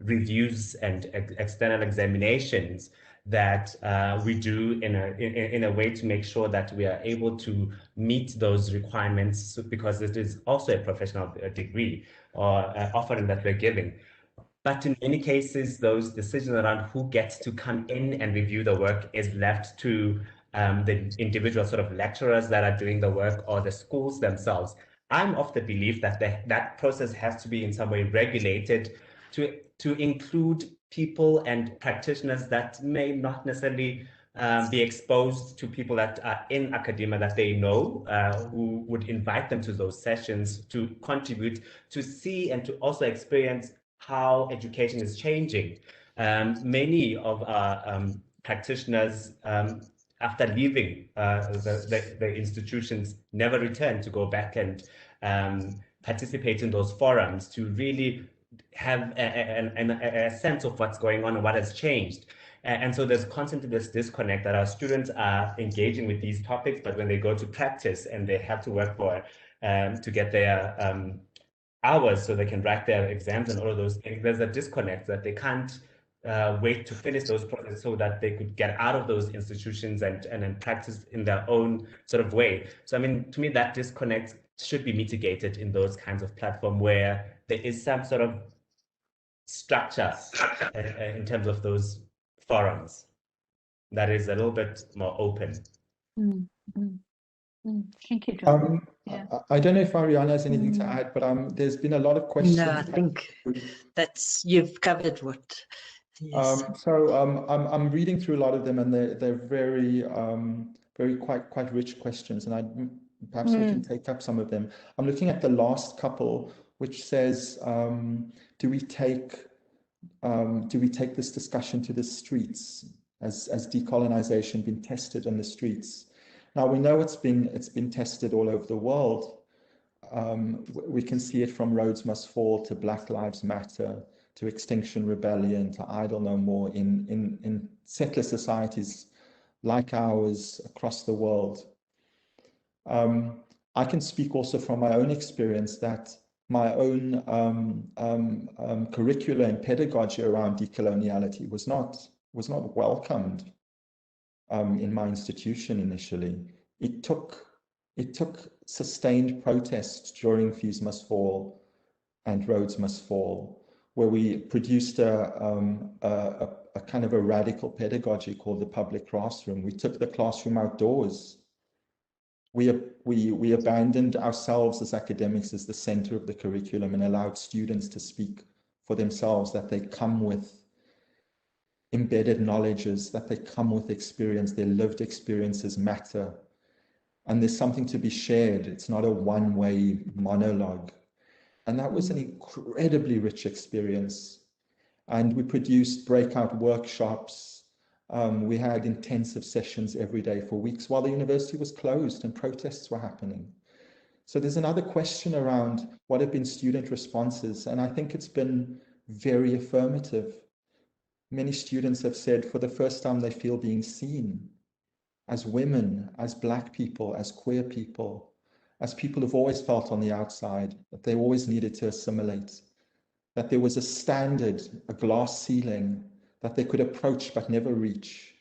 reviews and external examinations that we do in a way to make sure that we are able to meet those requirements, because it is also a professional degree or offering that we're giving. But in many cases, those decisions around who gets to come in and review the work is left to the individual sort of lecturers that are doing the work or the schools themselves. I'm of the belief that that process has to be in some way regulated to include people and practitioners that may not necessarily be exposed to people that are in academia that they know, who would invite them to those sessions to contribute, to see and to also experience how education is changing. Many of our practitioners, after leaving the institutions, never return to go back and participate in those forums to really have a sense of what's going on and what has changed. And so there's constantly this disconnect that our students are engaging with these topics, but when they go to practice and they have to work for to get their hours so they can write their exams and all of those things, there's a disconnect that they can't wait to finish those processes so that they could get out of those institutions and then practice in their own sort of way. So I mean, to me, that disconnect should be mitigated in those kinds of platforms where there is some sort of structure in terms of those forums that is a little bit more open. Thank you, John. I don't know if Ariana has anything to add, but there's been a lot of questions. No, I think you've covered what. Yes. So I'm reading through a lot of them, and they're very quite rich questions, and perhaps we can take up some of them. I'm looking at the last couple, which says, do we take this discussion to the streets? Has decolonization been tested in the streets? Now we know it's been tested all over the world. We can see it from Roads Must Fall to Black Lives Matter to Extinction Rebellion to Idle No More in settler societies like ours across the world. I can speak also from my own experience that my own curricula and pedagogy around decoloniality was not welcomed in my institution initially. It took sustained protests during Fees Must Fall and Roads Must Fall, where we produced a kind of a radical pedagogy called the public classroom. We took the classroom outdoors. We abandoned ourselves as academics as the center of the curriculum and allowed students to speak for themselves, that they come with embedded knowledges, that they come with experience, their lived experiences matter. And there's something to be shared. It's not a one-way monologue. And that was an incredibly rich experience. And we produced breakout workshops. We had intensive sessions every day for weeks while the university was closed and protests were happening. So there's another question around what have been student responses. And I think it's been very affirmative. Many students have said for the first time they feel being seen as women, as Black people, as queer people, as people who've always felt on the outside, that they always needed to assimilate, that there was a standard, a glass ceiling that they could approach but never reach,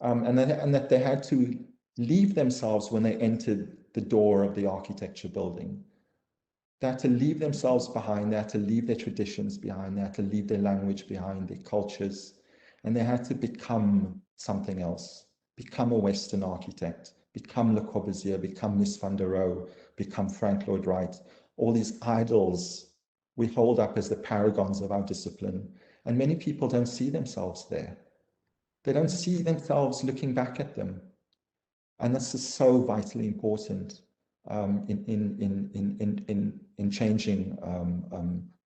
and that they had to leave themselves when they entered the door of the architecture building. They had to leave themselves behind, they had to leave their traditions behind, they had to leave their language behind, their cultures, and they had to become something else, become a Western architect, become Le Corbusier, become Mies van der Rohe, become Frank Lloyd Wright, all these idols we hold up as the paragons of our discipline. And many people don't see themselves there. They don't see themselves looking back at them. And this is so vitally important in changing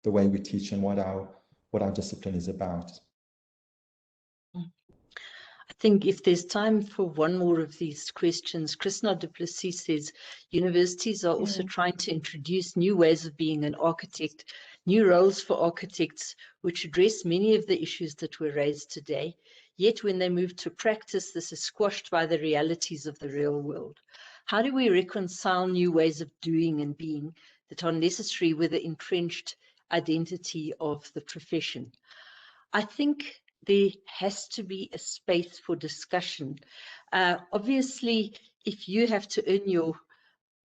the way we teach and what our discipline is about. I think if there's time for one more of these questions, Krishna du Plessis says universities are also trying to introduce new ways of being an architect, new roles for architects, which address many of the issues that were raised today. Yet when they move to practice, this is squashed by the realities of the real world. How do we reconcile new ways of doing and being that are necessary with the entrenched identity of the profession? I think there has to be a space for discussion. Obviously, if you have to earn your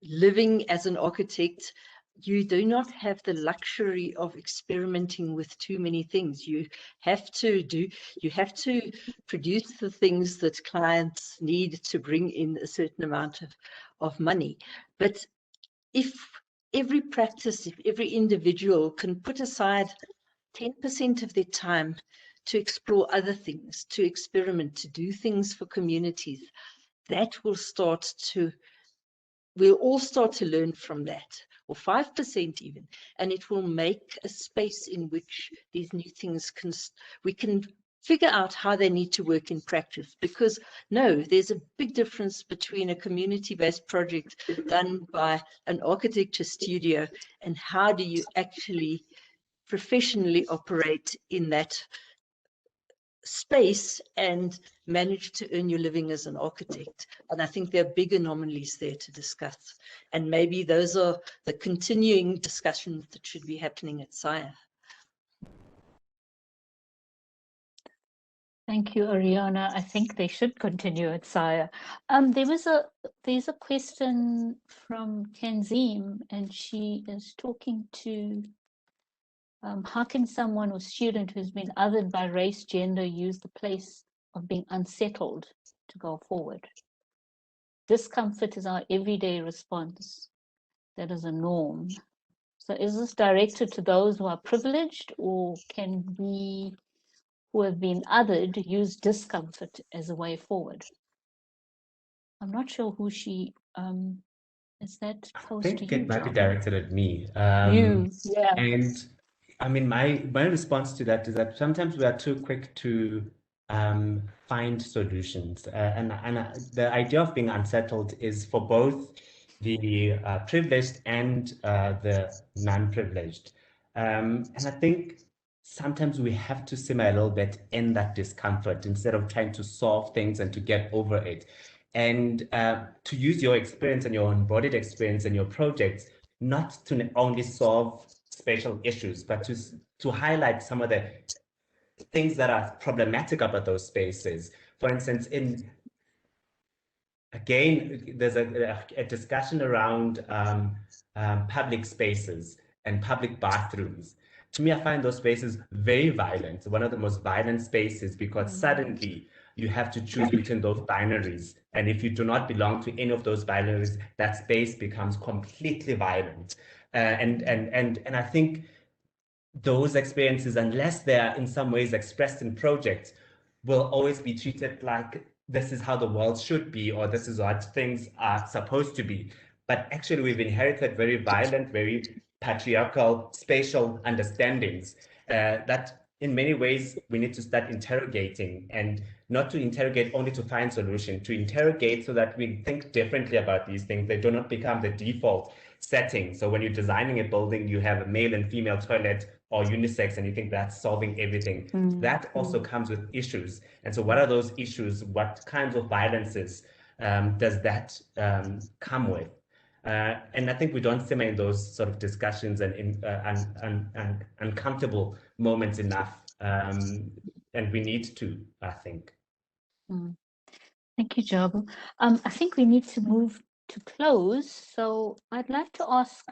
living as an architect, you do not have the luxury of experimenting with too many things. You have to produce the things that clients need to bring in a certain amount of money. But if every practice, if every individual can put aside 10% of their time to explore other things, to experiment, to do things for communities, that will start to, we'll all start to learn from that, or 5% even, and it will make a space in which these new things we can figure out how they need to work in practice. Because no, there's a big difference between a community-based project done by an architecture studio and how do you actually professionally operate in that space and manage to earn your living as an architect. And I think there are big anomalies there to discuss. And maybe those are the continuing discussions that should be happening at SAIA. Thank you, Ariana. I think they should continue at SAIA. There's a question from Kenzim, and she is talking to how can someone or student who's been othered by race, gender, use the place of being unsettled to go forward? Discomfort is our everyday response. That is a norm. So is this directed to those who are privileged, or can we who have been othered use discomfort as a way forward? I'm not sure who she is that posed I think to you, it might be John? directed at me. You, yeah. And I mean, my response to that is that sometimes we are too quick to find solutions. And the idea of being unsettled is for both the privileged and the non-privileged. And I think sometimes we have to simmer a little bit in that discomfort instead of trying to solve things and to get over it. And to use your experience and your embodied experience in your projects, not to only solve spatial issues, but to highlight some of the things that are problematic about those spaces. For instance, there's a discussion around public spaces and public bathrooms. To me, I find those spaces very violent, one of the most violent spaces, because suddenly you have to choose between those binaries. And if you do not belong to any of those binaries, that space becomes completely violent. And I think those experiences, unless they are in some ways expressed in projects, will always be treated like this is how the world should be, or this is what things are supposed to be. But actually, we've inherited very violent, very patriarchal spatial understandings that in many ways we need to start interrogating, and not to interrogate only to find solution, to interrogate so that we think differently about these things. They do not become the default setting. So when you're designing a building, you have a male and female toilet or unisex, and you think that's solving everything. That also comes with issues. And so what are those issues? What kinds of violences does that come with? And I think we don't simmer in those sort of discussions and uncomfortable moments enough. And we need to, I think. Thank you, Jabu. I think we need to move to close. So I'd like to ask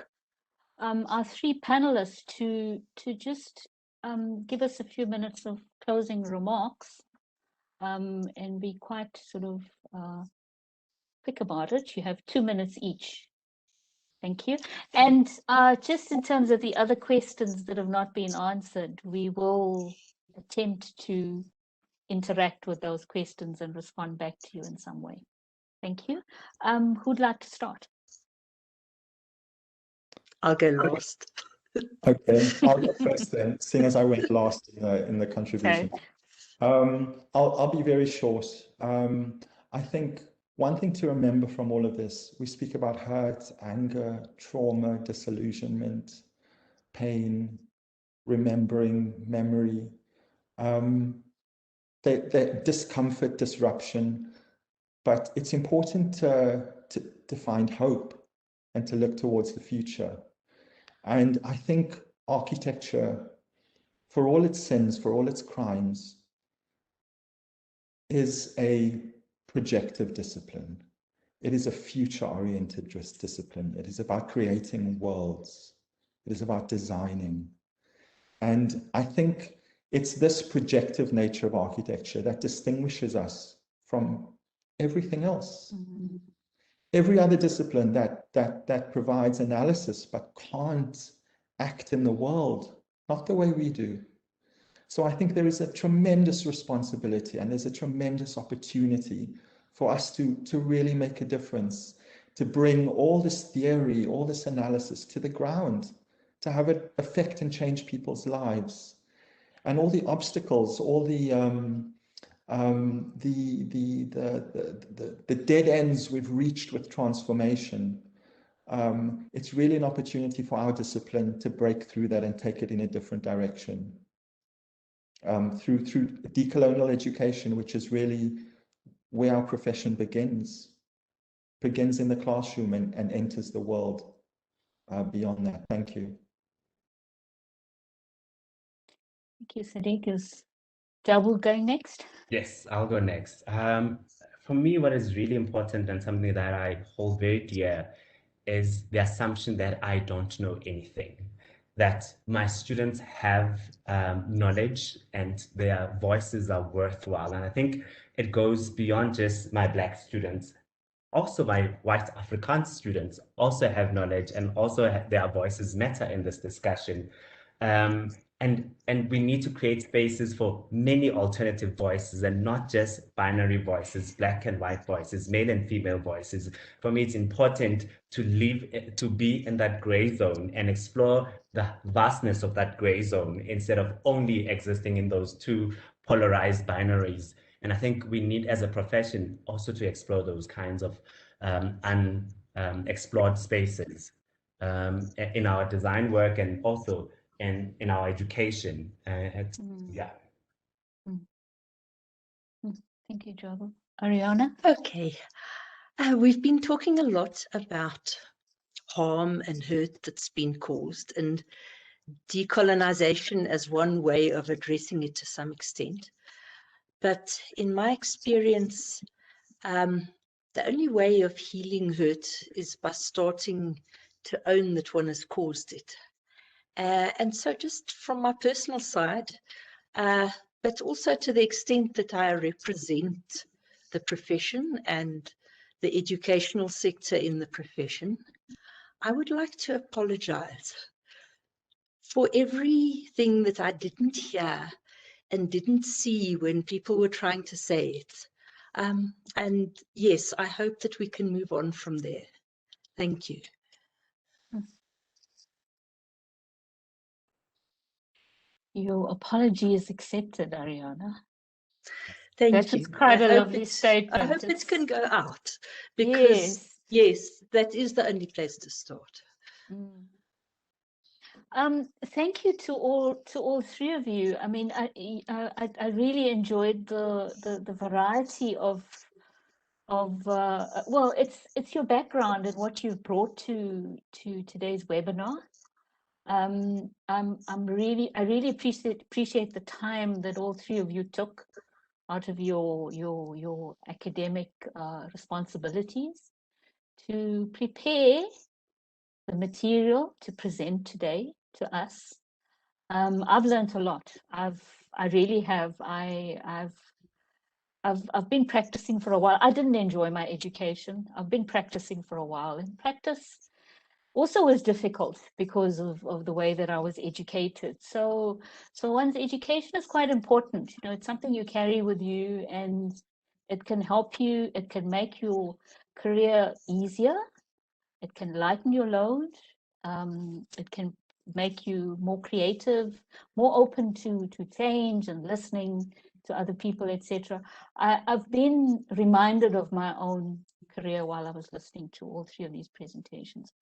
our three panelists to just give us a few minutes of closing remarks. and be quite sort of quick about it. You have 2 minutes each. Thank you. And just in terms of the other questions that have not been answered, we will attempt to interact with those questions and respond back to you in some way. Thank you. Who'd like to start? I'll go last. Okay, I'll go first then, seeing as I went last in the contribution. Okay. I'll be very short. I think one thing to remember from all of this, we speak about hurt, anger, trauma, disillusionment, pain, remembering, memory, the discomfort, disruption, but it's important to find hope and to look towards the future. And I think architecture, for all its sins, for all its crimes, is a projective discipline. It is a future-oriented discipline. It is about creating worlds. It is about designing. And I think it's this projective nature of architecture that distinguishes us from everything else. Mm-hmm. Every other discipline that provides analysis but can't act in the world, not the way we do. So I think there is a tremendous responsibility and there's a tremendous opportunity for us to really make a difference, to bring all this theory, all this analysis to the ground, to have it affect and change people's lives. And all the obstacles, all the dead ends we've reached with transformation, it's really an opportunity for our discipline to break through that and take it in a different direction. Through decolonial education, which is really where our profession begins in the classroom and enters the world beyond that. Thank you. Thank you, Sadiq. Is Jabu going next? Yes, I'll go next. For me, what is really important and something that I hold very dear is the assumption that I don't know anything, that my students have knowledge and their voices are worthwhile. And I think it goes beyond just my Black students. Also, my white Afrikaans students also have knowledge and also their voices matter in this discussion. And we need to create spaces for many alternative voices and not just binary voices, Black and white voices, male and female voices. For me, it's important to be in that gray zone and explore the vastness of that gray zone instead of only existing in those two polarized binaries. And I think we need, as a profession, also to explore those kinds of unexplored spaces in our design work and also in our education. Yeah. Thank you, Jabu. Ariana? Okay. We've been talking a lot about harm and hurt that's been caused, and decolonization as one way of addressing it to some extent. But in my experience, the only way of healing hurt is by starting to own that one has caused it. And so just from my personal side, but also to the extent that I represent the profession and the educational sector in the profession, I would like to apologize for everything that I didn't hear and didn't see when people were trying to say it. And yes, I hope that we can move on from there. Thank you. Your apology is accepted, Ariana. Thank you. That's quite a lovely statement. I hope it can go out, because yes, that is the only place to start. Thank you to all three of you. I mean, I really enjoyed the variety of well, it's your background and what you've brought to today's webinar. I really appreciate the time that all three of you took out of your academic responsibilities to prepare the material to present today to us. I've learned a lot. I really have. I've I've been practicing for a while. I didn't enjoy my education. I've been practicing for a while, and practice also was difficult because of the way that I was educated. So one's education is quite important. You know, it's something you carry with you, and it can help you. It can make your career easier. It can lighten your load. It can make you more creative, more open to change and listening to other people, etc. I've been reminded of my own career while I was listening to all three of these presentations,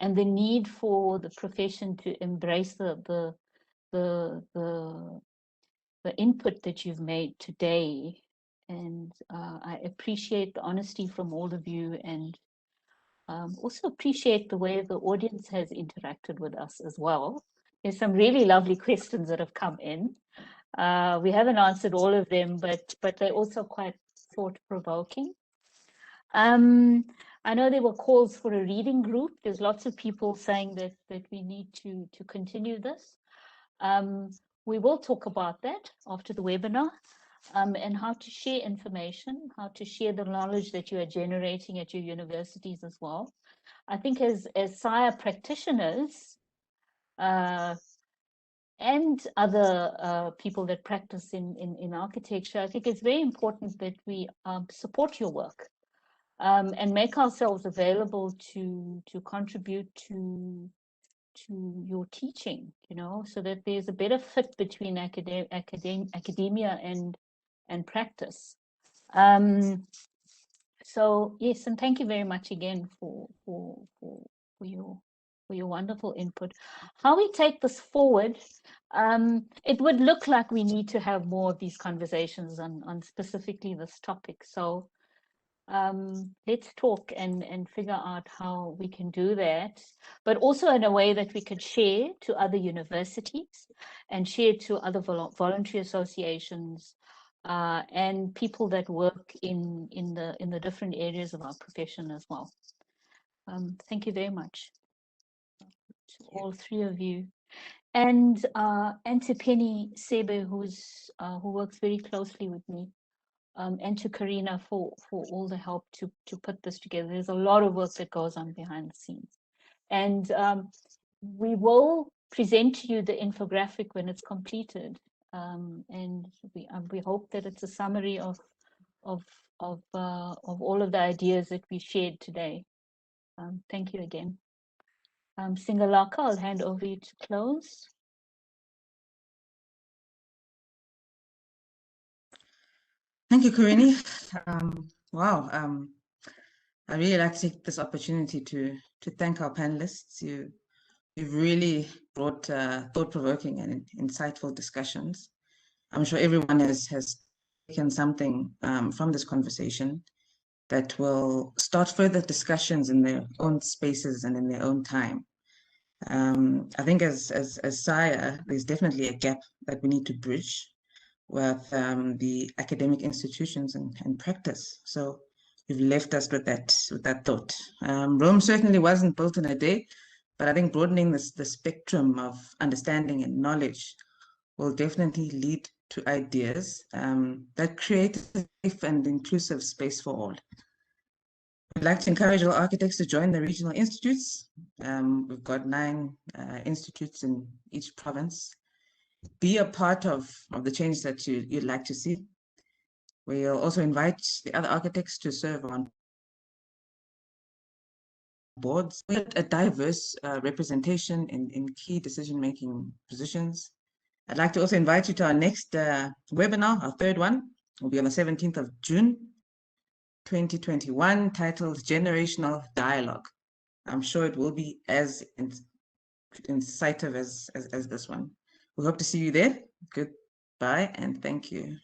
and the need for the profession to embrace the input that you've made today. And I appreciate the honesty from all of you, and also appreciate the way the audience has interacted with us as well. There's some really lovely questions that have come in. We haven't answered all of them, but they're also quite thought-provoking. I know there were calls for a reading group. There's lots of people saying that we need to continue this. We will talk about that after the webinar, and how to share information, how to share the knowledge that you are generating at your universities as well. I think as SAIA practitioners, and other people that practice in architecture, I think it's very important that we support your work, and make ourselves available to contribute to your teaching, you know, so that there's a better fit between academia and practice. So yes, and thank you very much again for your wonderful input. How we take this forward, it would look like we need to have more of these conversations on specifically this topic. So let's talk and figure out how we can do that, but also in a way that we could share to other universities and share to other voluntary associations, and people that work in the different areas of our profession as well. Thank you very much to all three of you, and to Penny Sebe, who works very closely with me, and to Karina for all the help to put this together. There's a lot of work that goes on behind the scenes, and we will present to you the infographic when it's completed, and we hope that it's a summary of all of the ideas that we shared today. Thank you again. Singalaka, I'll hand over you to close. Thank you, Karini. Wow, I really like to take this opportunity to thank our panelists. You've really brought thought-provoking and insightful discussions. I'm sure everyone has taken something from this conversation that will start further discussions in their own spaces and in their own time. I think as SAIA, there's definitely a gap that we need to bridge with the academic institutions and practice. So you've left us with that thought. Rome certainly wasn't built in a day, but I think broadening the spectrum of understanding and knowledge will definitely lead to ideas that create a safe and inclusive space for all. I'd like to encourage all architects to join the regional institutes. We've got 9 institutes in each province. Be a part of the change that you'd like to see. We'll also invite the other architects to serve on boards with a diverse representation in key decision-making positions. I'd like to also invite you to our next webinar, our third one. It will be on the 17th of June, 2021, titled Generational Dialogue. I'm sure it will be as insightful as this one. We hope to see you there. Goodbye and thank you.